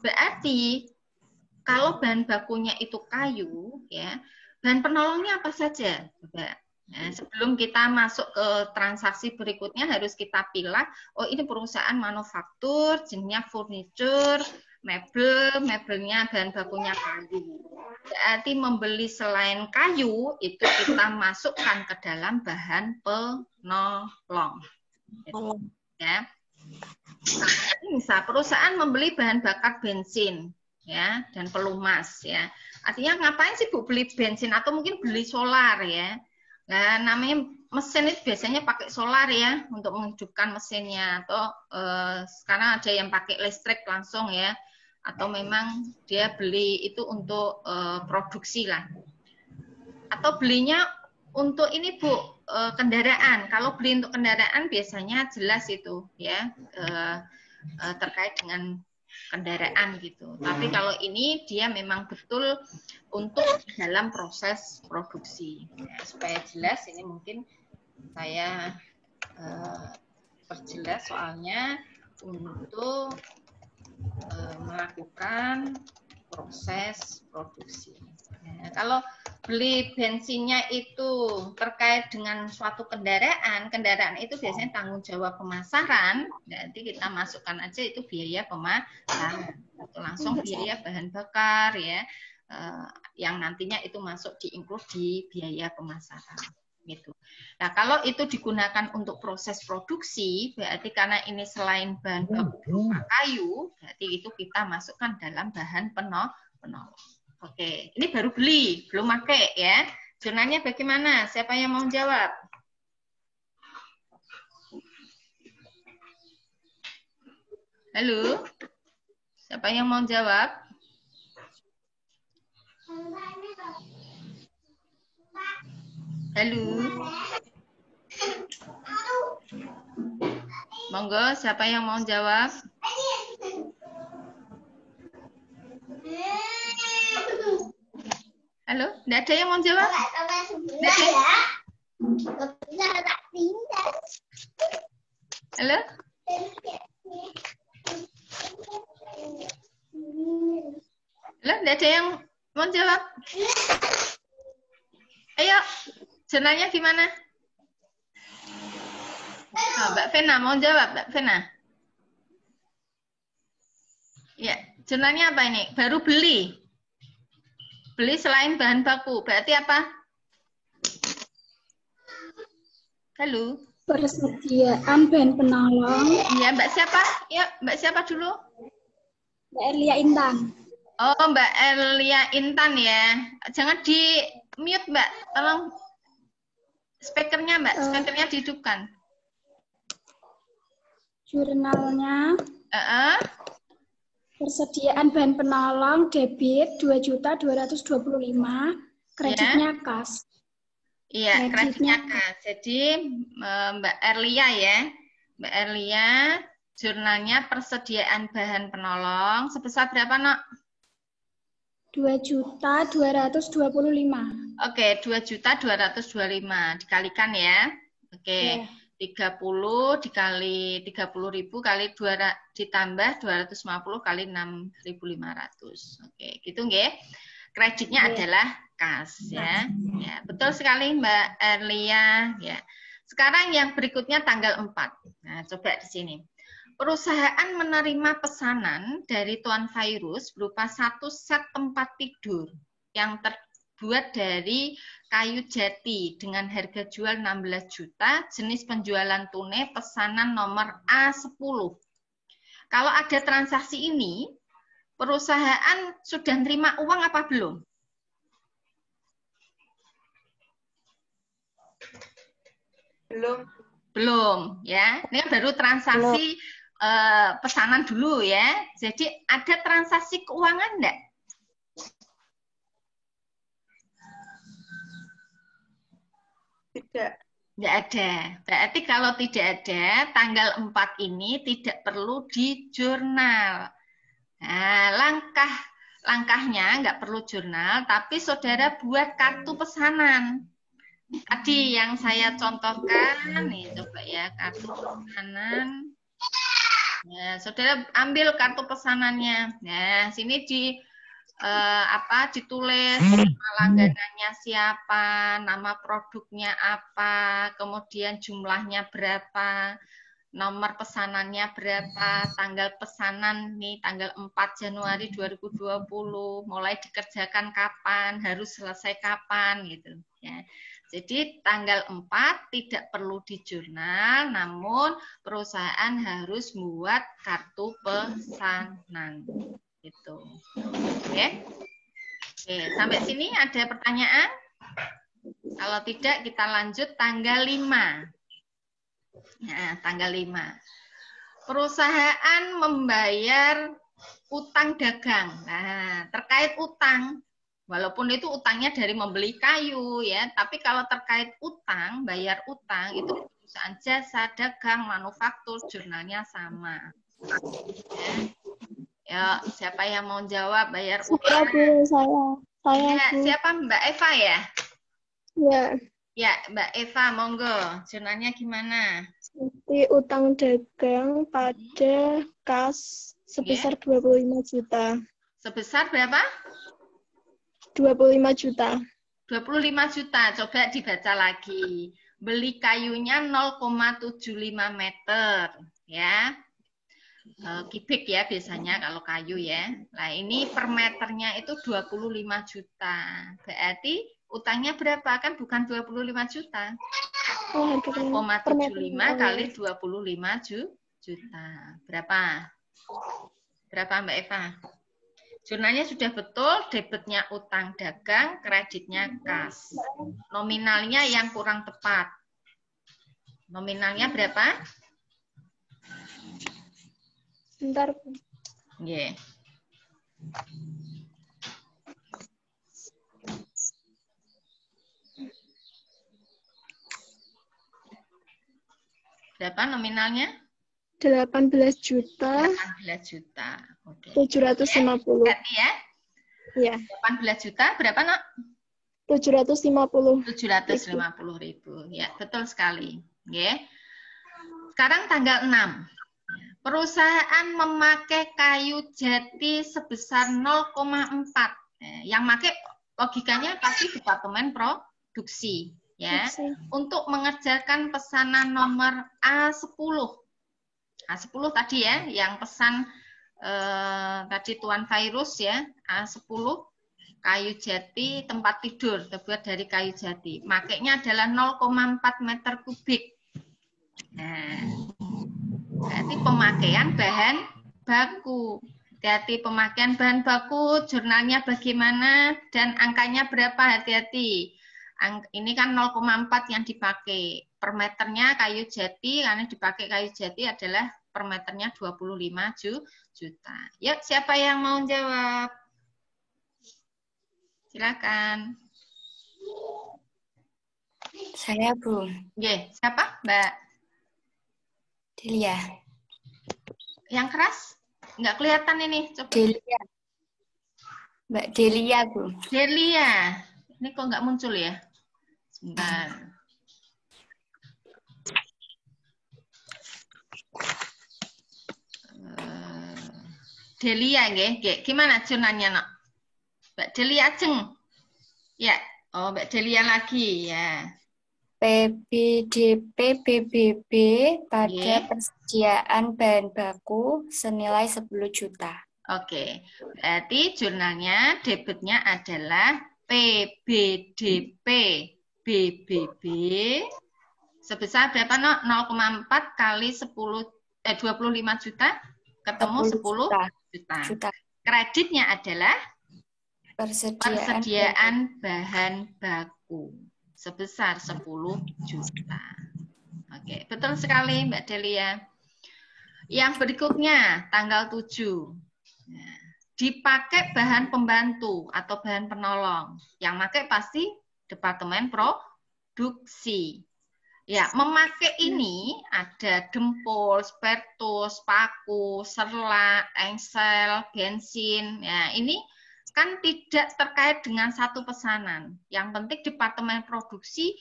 Berarti kalau bahan bakunya itu kayu ya, bahan penolongnya apa saja? Coba. Nah, sebelum kita masuk ke transaksi berikutnya harus kita pilih, oh ini perusahaan manufaktur, jenisnya furniture, mebelnya bahan bakunya kayu. Berarti membeli selain kayu itu kita masukkan ke dalam bahan penolong. Ya. Nah, misal perusahaan membeli bahan bakar bensin ya dan pelumas ya. Artinya ngapain sih Bu beli bensin atau mungkin beli solar ya? Nah, namanya mesin itu biasanya pakai solar ya untuk menghidupkan mesinnya atau sekarang ada yang pakai listrik langsung ya. Atau memang dia beli itu untuk produksi lah. Atau belinya untuk ini Bu, kendaraan. Kalau beli untuk kendaraan biasanya jelas itu ya terkait dengan kendaraan gitu. Tapi kalau ini dia memang betul untuk dalam proses produksi. Ya, supaya jelas ini mungkin saya perjelas soalnya untuk melakukan proses produksi. Ya, kalau beli bensinnya itu terkait dengan suatu kendaraan itu biasanya tanggung jawab pemasaran, nanti kita masukkan aja itu biaya pemasaran, itu langsung biaya bahan bakar ya, yang nantinya itu masuk di-include di biaya pemasaran. Gitu. Nah, kalau itu digunakan untuk proses produksi, berarti karena ini selain bahan baku berupa kayu, berarti itu kita masukkan dalam bahan penolong. Oke, ini baru beli, belum pakai ya. Jurnalnya bagaimana? Siapa yang mau jawab? Halo? Siapa yang mau jawab? Halo? Monggo, siapa yang mau jawab? Halo? Nggak ada yang mau jawab? Nggak ada? Halo? Halo? Nggak ada yang mau jawab? Ayo, jurnalnya gimana? Oh, Mbak Vena mau jawab, Mbak Vena. Ya, jurnalnya apa ini? Baru beli. Beli selain bahan baku. Berarti apa? Halo. Persediaan bahan penolong. Iya, Mbak siapa? Ya, Mbak siapa dulu? Mbak Erlia Intan. Oh, Mbak Erlia Intan ya. Jangan di mute, Mbak. Tolong Speakernya Mbak, speakernya dihidupkan. Jurnalnya persediaan bahan penolong debit 2.225.000, kreditnya kas. Iya, kreditnya kas. Jadi Mbak Erlia ya, Mbak Erlia, jurnalnya persediaan bahan penolong sebesar berapa, Nok? 2.225.000. Oke, 2.225.000 dikalikan ya. Oke. 30 dikali 30.000 kali 200 ditambah 250 kali 6.500. Oke, gitu nggih. Kreditnya adalah kas ya. Ya, betul sekali Mbak Erlia ya. Sekarang yang berikutnya tanggal 4. Nah, coba di sini. Perusahaan menerima pesanan dari Tuan Virus berupa 1 set tempat tidur yang terbuat dari kayu jati dengan harga jual 16 juta, jenis penjualan tunai, pesanan nomor A10. Kalau ada transaksi ini, perusahaan sudah nerima uang apa belum? Belum, ya. Ini kan baru transaksi pesanan dulu ya. Jadi ada transaksi keuangan enggak? Tidak. Tidak ada. Berarti kalau tidak ada, tanggal 4 ini tidak perlu di jurnal. Nah, langkahnya nggak perlu jurnal, tapi saudara buat kartu pesanan. Tadi yang saya contohkan, nih coba ya, kartu pesanan. Ya, saudara ambil kartu pesanannya. Nah, sini ditulis nama langganannya siapa, nama produknya apa, kemudian jumlahnya berapa, nomor pesanannya berapa, tanggal pesanan nih tanggal 4 Januari 2020, mulai dikerjakan kapan, harus selesai kapan gitu ya. Jadi tanggal 4 tidak perlu di jurnal, namun perusahaan harus buat kartu pesanan. Gitu. Oke. Oke, sampai sini ada pertanyaan? Kalau tidak kita lanjut tanggal 5. Nah, tanggal 5. Perusahaan membayar utang dagang. Nah, terkait utang, walaupun itu utangnya dari membeli kayu ya, tapi kalau terkait utang, bayar utang itu perusahaan jasa, dagang, manufaktur, jurnalnya sama. Ya, siapa yang mau jawab bayar utang? Saya, Ya, Bu. siapa Mbak Eva ya? Ya, Ya, Mbak Eva, monggo. Jurnalnya gimana? nanti utang dagang pada kas sebesar 25 juta. Sebesar berapa? 25 juta. 25 juta. Coba dibaca lagi. Beli kayunya 0,75 meter, ya. Kubik ya biasanya kalau kayu ya. Nah, ini per meternya itu 25 juta. Berarti utangnya berapa? Kan bukan 25 juta. 0,75 kali 25 juta. Berapa? Berapa Mbak Eva? Jurnalnya sudah betul, debitnya utang dagang, kreditnya kas. Nominalnya yang kurang tepat. Nominalnya berapa? Bentar. Yeah. Berapa nominalnya? 18 juta. 18 juta. Oke. 750. Ganti ya. Iya. 18 juta berapa, Nak? 750. 750.000. Ya, betul sekali. Oke. Sekarang tanggal 6. Perusahaan memakai kayu jati sebesar 0,4. Yang pakai logikanya pasti departemen produksi, ya. Untuk mengerjakan pesanan nomor A10. A10 tadi ya, yang pesan tadi Tuan Virus ya, A10 kayu jati tempat tidur terbuat dari kayu jati. Makainya adalah 0,4 meter kubik. Nah, berarti pemakaian bahan baku. Hati-hati pemakaian bahan baku, jurnalnya bagaimana, dan angkanya berapa, hati-hati. Ini kan 0,4 yang dipakai. Per meternya kayu jati, karena dipakai kayu jati adalah per meternya 25 juta. Yuk, siapa yang mau jawab? Silakan. Saya, Bu. Oke, siapa? Mbak Delia. yang keras? Nggak kelihatan ini. Coba. Delia. Mbak Delia, Bu. Delia. Ini kok nggak muncul ya? Sebentar. Delia, nggih. Gimana jurnalnya, Nak? Mbak Delia Ajeng. Ya. Oh, Mbak Delia lagi, ya. PBDP PBB pada Nggih. persediaan bahan baku senilai 10 juta. Oke. Berarti jurnalnya debitnya adalah PBDP BBB sebesar berapa, Nok? 0,4 kali 25 juta ketemu 10 juta. Kreditnya adalah persediaan bahan baku sebesar 10 juta. Oke, betul sekali Mbak Delia. Yang berikutnya tanggal 7. Nah, dipakai bahan pembantu atau bahan penolong. Yang pakai pasti Departemen Produksi. Ya, memakai ini ada dempul, spertus, paku, serla, engsel, bensin. Ya, ini kan tidak terkait dengan satu pesanan. Yang penting Departemen Produksi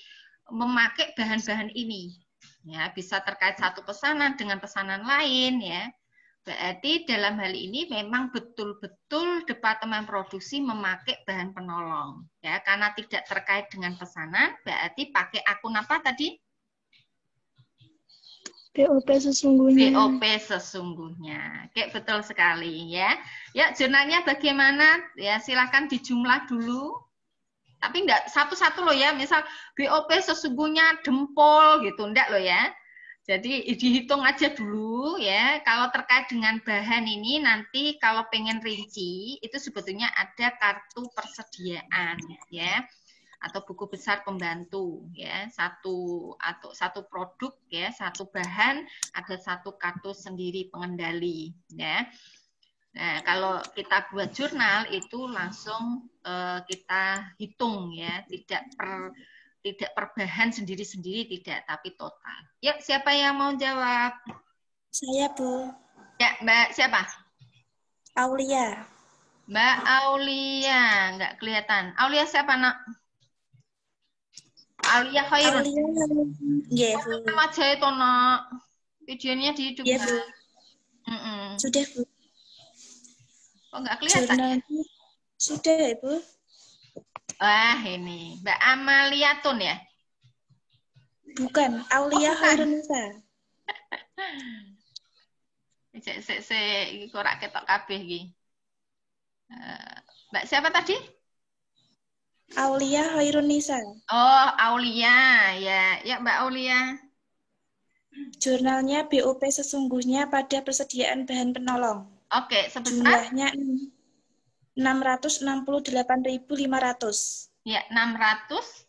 memakai bahan-bahan ini. Ya, bisa terkait satu pesanan dengan pesanan lain, ya. Berarti dalam hal ini memang betul-betul Departemen Produksi memakai bahan penolong. Ya, karena tidak terkait dengan pesanan, berarti pakai akun apa tadi? BOP sesungguhnya. BOP sesungguhnya. Oke, betul sekali ya. Ya, jurnalnya bagaimana? Ya, silakan dijumlah dulu. Tapi enggak satu-satu loh ya. Misal BOP sesungguhnya dempol gitu, enggak loh ya. Jadi dihitung aja dulu ya. Kalau terkait dengan bahan ini nanti kalau pengen rinci itu sebetulnya ada kartu persediaan ya. Atau buku besar pembantu ya, satu produk ya, satu bahan, ada satu kartu sendiri pengendali ya. Nah, kalau kita buat jurnal itu langsung kita hitung ya, tidak per bahan sendiri-sendiri tidak, tapi total. Ya, siapa yang mau jawab? Saya, Bu. Ya, Mbak siapa? Aulia. Mbak Aulia, nggak kelihatan. Aulia siapa, Nak? Aulia Khairun. Iya, Bu. Sama aja itu, Nak. Videonya dihidupkan. Iya, Bu. Sudah, Bu. Kok nggak kelihatan? Jurnalnya sudah, Bu. Wah, ini Mbak Amaliatun ya? Bukan, Aulia Khairunisa. Iki kok ora ketok kabeh iki. Mbak siapa tadi? Aulia Khairunisa. Oh, Aulia. Ya, ya Mbak Aulia. Jurnalnya BOP sesungguhnya pada persediaan bahan penolong. Oke, sebesar? Jumlahnya 668.500. Ya, 600.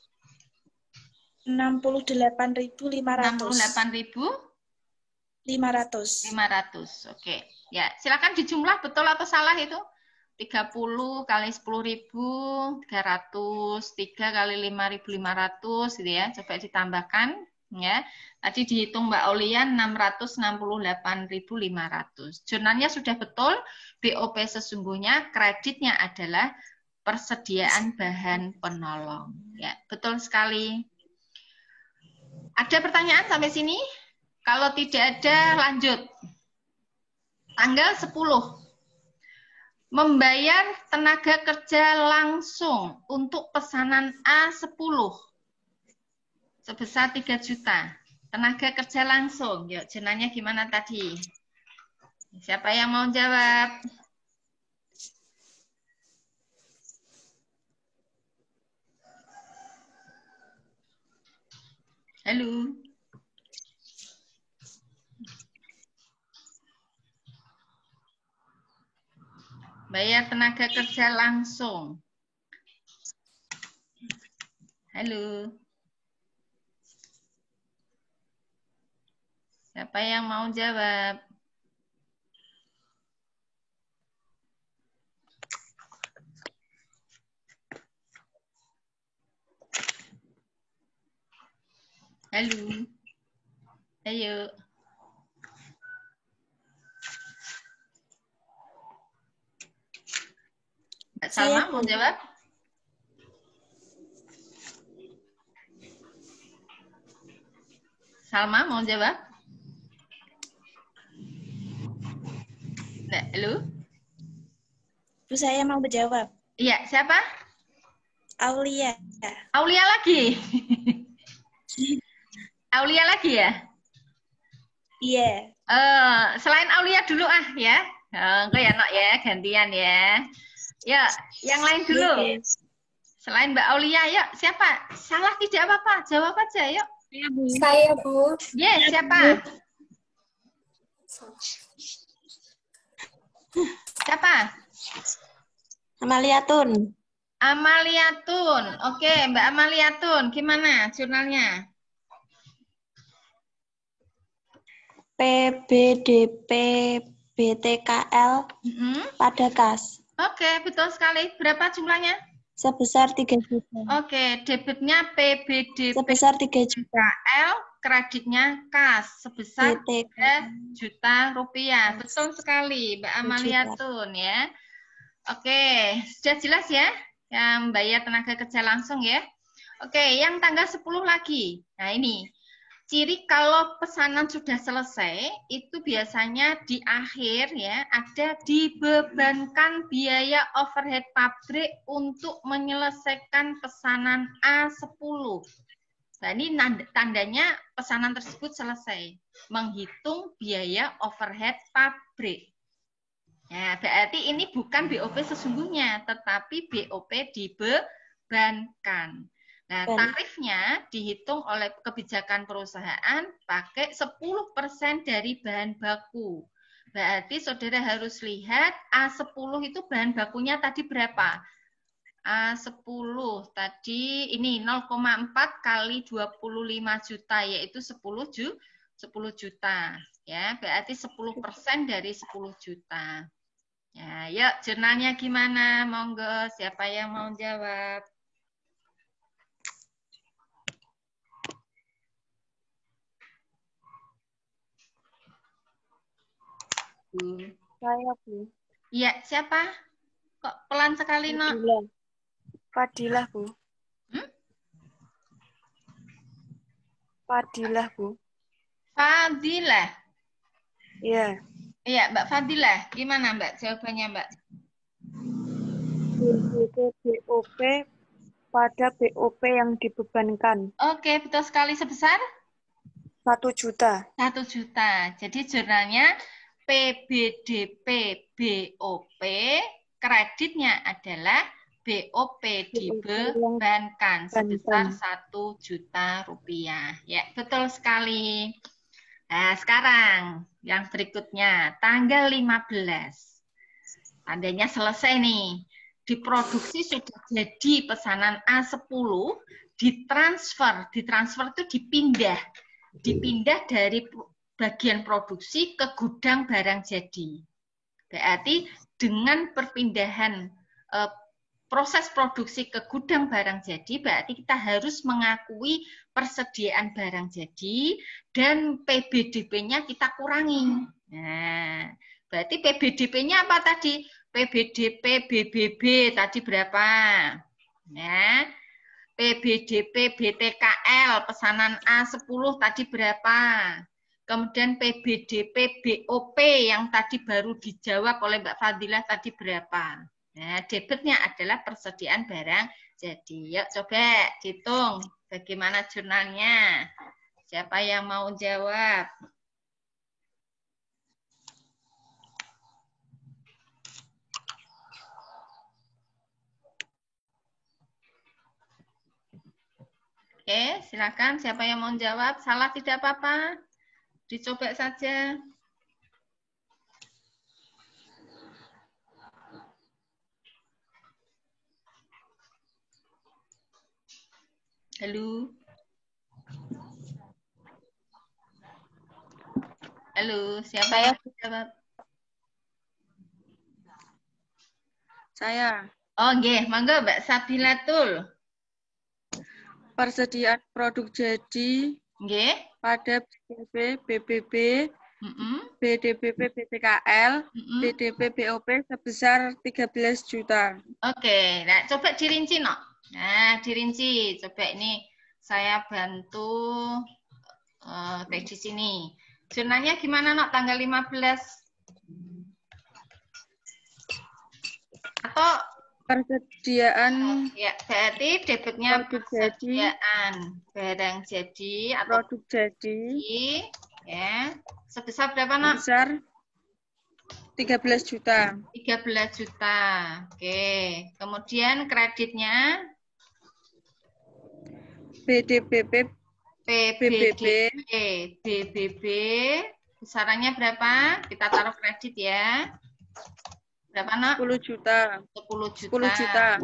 68.500. 500. Oke. Ya, silakan dijumlah betul atau salah itu? 30 kali 10.000, 300, 3 kali 5.500 gitu ya. Coba ditambahkan ya. Tadi dihitung Mbak Aulia 668.500. Jurnalnya sudah betul, BOP sesungguhnya kreditnya adalah persediaan bahan penolong. Ya, betul sekali. Ada pertanyaan sampai sini? Kalau tidak ada, lanjut. Tanggal 10. Membayar tenaga kerja langsung untuk pesanan A10 sebesar 3 juta. Tenaga kerja langsung. Yuk, jurnalnya gimana tadi? Siapa yang mau jawab? Halo. Bayar tenaga kerja langsung. Halo. Siapa yang mau jawab? Halo. Ayo. Mbak Salma mau jawab? Salma mau jawab? Nah, halo? Bu, saya mau menjawab. Iya, siapa? Aulia. Aulia lagi. Aulia lagi ya? Iya. Selain Aulia dulu ya. Enggak ya, Nok ya, gantian ya. Ya, yang lain dulu. Selain Mbak Aulia, yuk siapa? Salah tidak apa-apa, jawab aja, yuk. Saya, Bu. Yes, siapa? Siapa? Amalia Tun. Amalia Tun. Oke, Mbak Amalia Tun, gimana jurnalnya? PBDP BTKL pada kas. Oke, betul sekali. Berapa jumlahnya? Sebesar 3 juta. Oke, debitnya PBDP Sebesar 3 juta. KL, kreditnya kas sebesar BTKL. 3 juta rupiah. Betul sekali, Mbak Amalia Tun ya. Oke, sudah jelas ya? Yang bayar tenaga kerja langsung ya. Oke, yang tanggal 10 lagi. Nah ini, ciri kalau pesanan sudah selesai, itu biasanya di akhir ya, ada dibebankan biaya overhead pabrik untuk menyelesaikan pesanan A10. Nah ini tandanya pesanan tersebut selesai. Menghitung biaya overhead pabrik. Ya, berarti ini bukan BOP sesungguhnya, tetapi BOP dibebankan. Nah, tarifnya dihitung oleh kebijakan perusahaan pakai 10% dari bahan baku. Berarti saudara harus lihat A10 itu bahan bakunya tadi berapa? A10 tadi ini 0,4 kali 25 juta, yaitu 10 juta. Ya, berarti 10% dari 10 juta. Ya, yuk jurnalnya gimana? Monggo, siapa yang mau jawab? Bu. Saya, Bu. Iya, siapa? Kok pelan sekali, Nok? Fadilah, Bu. Fadilah, Bu. Fadilah. Iya. Iya, Mbak Fadilah. Gimana, Mbak? Jawabannya, Mbak? BOP pada BOP yang dibebankan. Oke, betul sekali. Sebesar? 1 juta. 1 juta. Jadi jurnalnya PBDP BOP, kreditnya adalah BOP dibebankan sebesar 1 juta rupiah. Ya, betul sekali. Nah, sekarang yang berikutnya, tanggal 15. Tandanya selesai nih. Diproduksi sudah jadi pesanan A10, ditransfer. Ditransfer itu dipindah. Dipindah dari bagian produksi ke gudang barang jadi. Berarti dengan perpindahan proses produksi ke gudang barang jadi, berarti kita harus mengakui persediaan barang jadi dan PBDP-nya kita kurangi. Nah, berarti PBDP-nya apa tadi? PBDP BBB tadi berapa? Ya. PBDP BTKL pesanan A10 tadi berapa? Kemudian PBDP BOP yang tadi baru dijawab oleh Mbak Fadilah tadi berapa? Nah, debitnya adalah persediaan barang jadi. Yuk coba hitung bagaimana jurnalnya. Siapa yang mau jawab? Oke, silakan. Siapa yang mau jawab? Salah tidak apa-apa. Dicoba saja. Halo. Halo, siapa yang jawab? Saya. Oh, nggih, monggo Mbak Sabilatul. Persediaan produk jadi Nggih. pada BDP, BBB, BDPP, BTKL, Mm-mm. BDP, BOP sebesar 13 juta. Oke, nah coba dirinci, no. Nah, dirinci. Coba ini saya bantu kayak di sini. Jurnalnya gimana, no? Tanggal 15 atau Persediaan ya, berarti debitnya produk jadi, persediaan barang jadi atau produk jadi ya. Sebesar berapa, Nak? sebesar 13 juta. 13 juta. Oke. Kemudian kreditnya BDPP, PBDB, BBB, besarannya berapa? Kita taruh kredit ya. Berapa, Nak? 10 juta. 10 juta. 10 juta.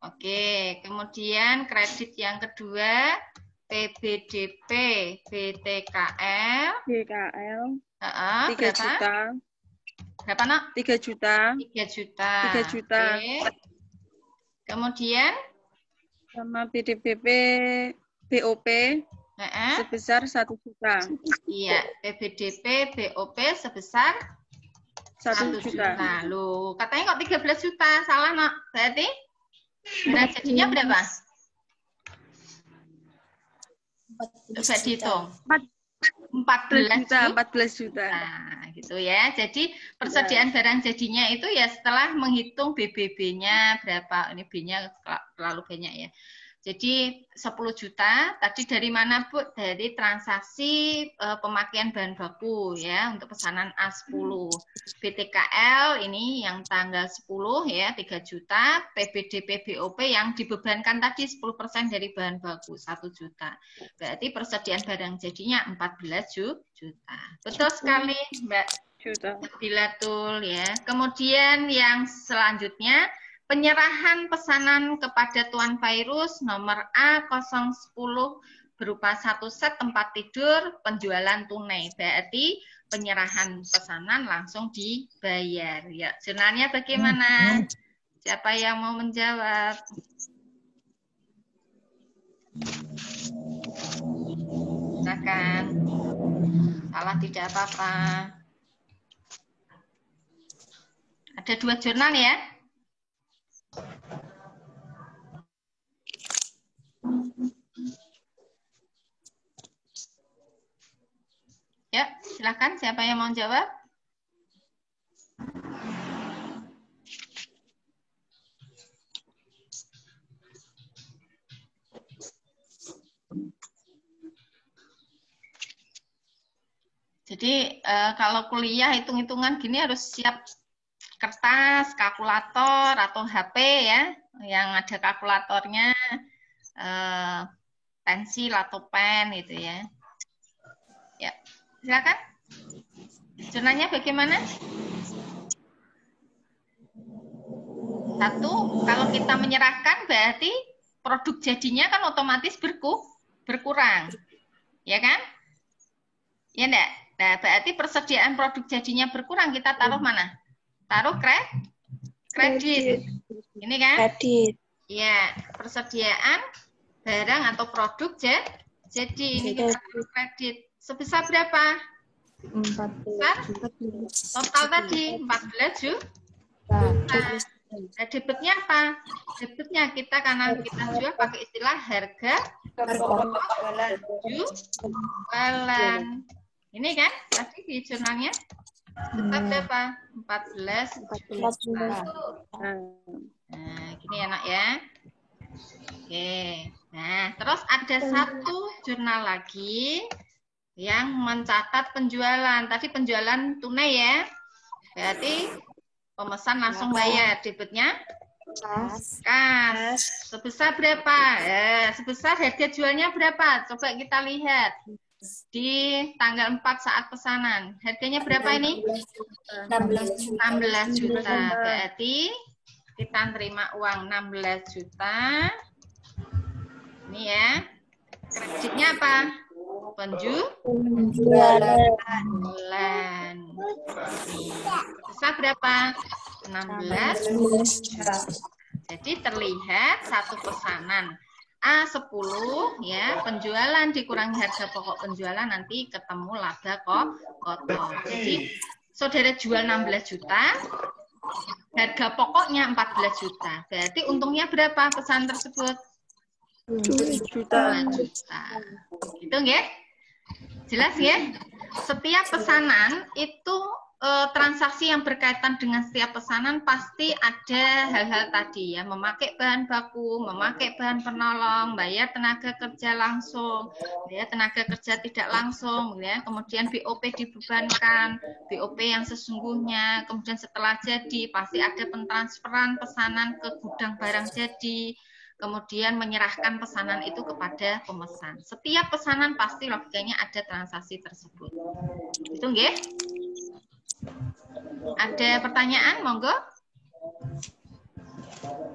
Oke, kemudian kredit yang kedua PBDP, BTKL, BKL 3 berapa? juta. Berapa, Nak? 3 juta. 3 juta. 3 juta. Oke. Kemudian Sama BDPP, BOP sebesar 1 juta. Iya, PBDP, BOP sebesar 1 juta. Loh, katanya kok 13 juta? Salah, Nak. Berarti barang jadinya berapa? Coba dihitung. 14 juta. 14 juta. Nah, gitu ya. Jadi persediaan barang jadinya itu ya setelah menghitung BBB-nya berapa. Ini B-nya terlalu banyak ya. Jadi 10 juta, tadi dari mana, Bu? Dari transaksi pemakaian bahan baku ya untuk pesanan A10. BTKL ini yang tanggal 10 ya 3 juta, PBDP BOP yang dibebankan tadi 10% dari bahan baku 1 juta. Berarti persediaan barang jadinya 14 juta. Betul sekali, Mbak Bilatul ya. Kemudian yang selanjutnya penyerahan pesanan kepada Tuan Fairuz nomor A010 berupa 1 set tempat tidur penjualan tunai. Berarti penyerahan pesanan langsung dibayar. Ya, jurnalnya bagaimana? Siapa yang mau menjawab? Silakan. Salah tidak apa-apa. Ada 2 jurnal ya? Ya, silakan siapa yang mau jawab? Jadi kalau kuliah hitung-hitungan gini harus siap kertas, kalkulator atau HP ya, yang ada kalkulatornya, pensil atau pen gitu ya. Ya, silakan. Jurnalnya bagaimana? 1, kalau kita menyerahkan berarti produk jadinya kan otomatis berkurang. Ya kan? Ya enggak? Nah, berarti persediaan produk jadinya berkurang, kita taruh mana? Taruh kredit. Ini kan? Kredit. Ya, persediaan barang atau produk jadi ini kita taruh kredit. Sebesar berapa? 14. Total tadi 14 juta. Nah, debitnya apa? Debitnya kita karena kita jual pakai istilah harga jualan. Ini kan tadi di jurnalnya tetap berapa? 14 juta. Nah, gini enak ya. Oke. Nah, terus ada 1 jurnal lagi yang mencatat penjualan. Tadi penjualan tunai ya. Berarti pemesan langsung bayar. Debitnya kas. Sebesar berapa? Sebesar harga jualnya berapa? Coba kita lihat. Di tanggal 4 saat pesanan. Harganya berapa ini? 16 juta. Berarti kita terima uang 16 juta. Ini ya. Kreditnya apa? Penjualan. Sisa berapa? 16. Jadi terlihat satu pesanan A10 ya, penjualan dikurangi harga pokok penjualan nanti ketemu laba kotor. Jadi saudara jual 16 juta, harga pokoknya 14 juta. Berarti untungnya berapa pesan tersebut? 2 juta. 2 juta. Gitu nggih? Jelas ya? Setiap pesanan itu transaksi yang berkaitan dengan setiap pesanan pasti ada hal-hal tadi ya, memakai bahan baku, memakai bahan penolong, bayar tenaga kerja langsung, bayar tenaga kerja tidak langsung, ya. Kemudian BOP dibebankan, BOP yang sesungguhnya, kemudian setelah jadi pasti ada pentransferan pesanan ke gudang barang jadi, kemudian menyerahkan pesanan itu kepada pemesan. Setiap pesanan pasti logikanya ada transaksi tersebut. Itu nggih? Ada pertanyaan, monggo?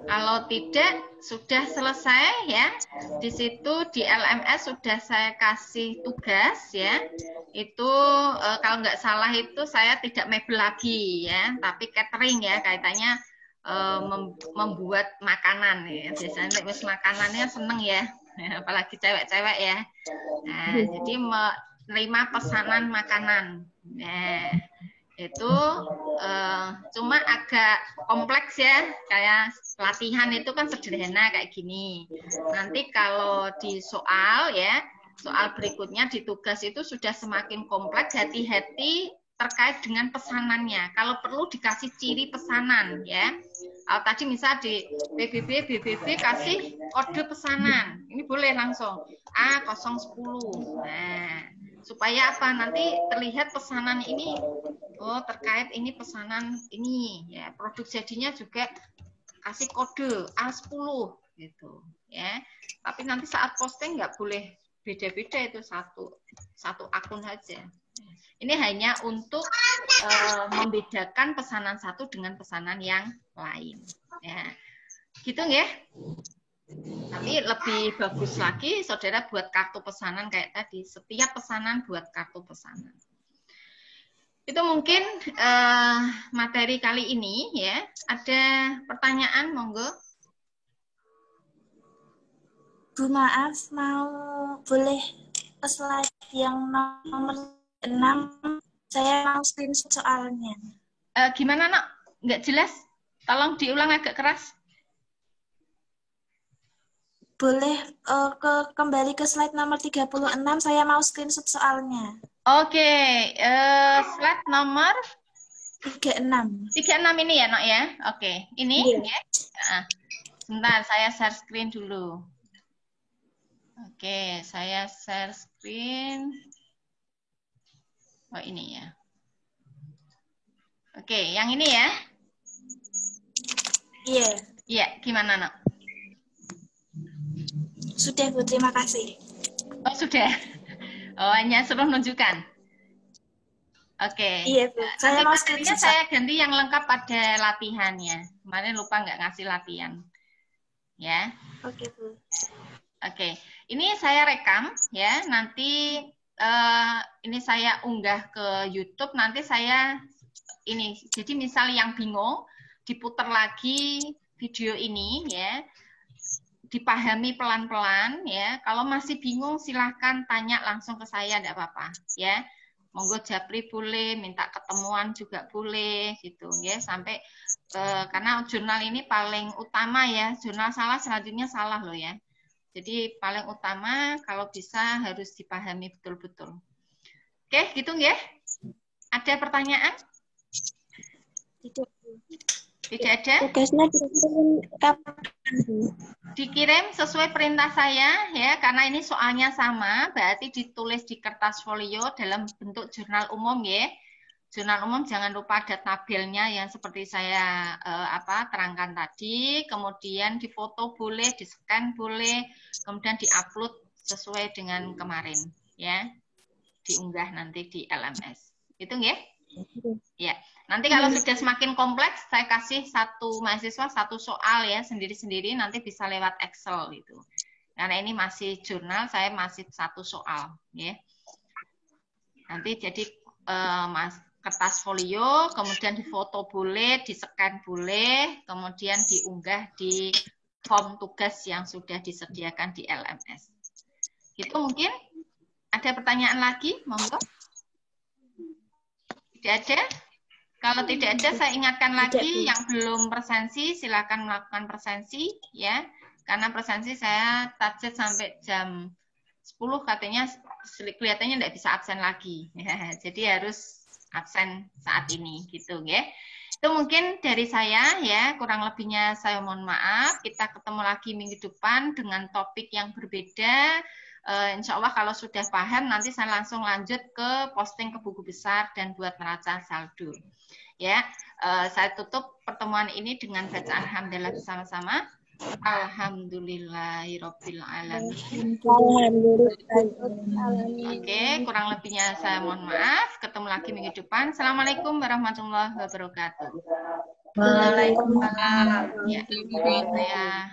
Kalau tidak, sudah selesai ya. Di situ di LMS sudah saya kasih tugas ya. Itu kalau nggak salah itu saya tidak mebel lagi ya, tapi catering ya, kaitannya membuat makanan ya. Biasanya wis makanannya seneng ya, apalagi cewek-cewek ya. Nah, jadi menerima pesanan makanan. Nah, itu cuma agak kompleks ya, kayak latihan itu kan sederhana kayak gini. Nanti kalau di soal ya, soal berikutnya di tugas itu sudah semakin kompleks, hati-hati terkait dengan pesanannya. Kalau perlu dikasih ciri pesanan ya. Tadi misal di BBB kasih kode pesanan, ini boleh langsung A010. Nah, supaya apa? Nanti terlihat pesanan ini, oh terkait ini pesanan ini ya, produk jadinya juga kasih kode A10 gitu ya. Tapi nanti saat posting nggak boleh beda-beda, itu satu akun saja. Ini hanya untuk membedakan pesanan satu dengan pesanan yang lain ya. Gitu ya. Tapi lebih bagus lagi saudara buat kartu pesanan kayak tadi, setiap pesanan buat kartu pesanan. Itu mungkin materi kali ini ya. Ada pertanyaan, monggo. Bu, maaf, boleh ke slide yang nomor 6, saya mau screenshot soalnya. Gimana, Nak? Nggak jelas? Tolong diulang agak keras. Boleh kembali ke slide nomor 36, saya mau screenshot soalnya. Oke, slide nomor 36. 36 ini ya, Nok ya? Oke, ini Iya. ya. Nah, sebentar, saya share screen dulu. Oke, saya share screen. Oh, ini ya. Oke, yang ini ya? Iya. Iya, gimana, Nok? Sudah, Bu, terima kasih. Oh, sudah. Oh, hanya suruh nunjukkan. Oke. Iya, Bu. Saya Nanti mau materinya screenshot. saya ganti yang lengkap pada latihannya. Kemarin lupa nggak ngasih latihan. Ya. Oke, Bu. Oke. Ini saya rekam ya. Nanti ini saya unggah ke YouTube. Nanti saya ini. Jadi misal yang bingung, diputar lagi video ini ya. Dipahami pelan-pelan ya. Kalau masih bingung silahkan tanya langsung ke saya, enggak apa-apa ya. Monggo japri boleh, minta ketemuan juga boleh gitu ya. Sampai karena jurnal ini paling utama ya. Jurnal salah selanjutnya salah loh ya. Jadi paling utama kalau bisa harus dipahami betul-betul. Oke, gitu ya. Ada pertanyaan? Tidak. Tidak ada? Tugasnya dikirim kapan, Bu? Dikirim sesuai perintah saya ya, karena ini soalnya sama, berarti ditulis di kertas folio dalam bentuk jurnal umum ya. Jurnal umum jangan lupa ada tabelnya yang seperti saya terangkan tadi, kemudian difoto boleh, di-scan boleh, kemudian di-upload sesuai dengan kemarin ya. Diunggah nanti di LMS. Itu ya? Ya. Nanti kalau sudah semakin kompleks, saya kasih satu mahasiswa satu soal ya, sendiri-sendiri, nanti bisa lewat Excel gitu. Karena ini masih jurnal, saya masih 1 soal, ya. Nanti jadi kertas folio, kemudian difoto boleh, di-scan boleh, kemudian diunggah di form tugas yang sudah disediakan di LMS. Itu mungkin ada pertanyaan lagi, monggo. Tidak ada? Kalau tidak ada, saya ingatkan lagi yang belum presensi, silakan melakukan presensi, ya. Karena presensi saya target sampai jam 10, katanya kelihatannya tidak bisa absen lagi. Ya, jadi harus absen saat ini, gitu, ya. Itu mungkin dari saya, ya. Kurang lebihnya saya mohon maaf. Kita ketemu lagi minggu depan dengan topik yang berbeda. Insya Allah kalau sudah paham, nanti saya langsung lanjut ke posting ke buku besar dan buat neraca saldo. Ya, saya tutup pertemuan ini dengan bacaan alhamdulillah bersama-sama. Alhamdulillahirabbil alamin. Oke, kurang lebihnya saya mohon maaf. Ketemu lagi minggu depan. Assalamualaikum warahmatullahi wabarakatuh. Waalaikumsalam. Ya, saya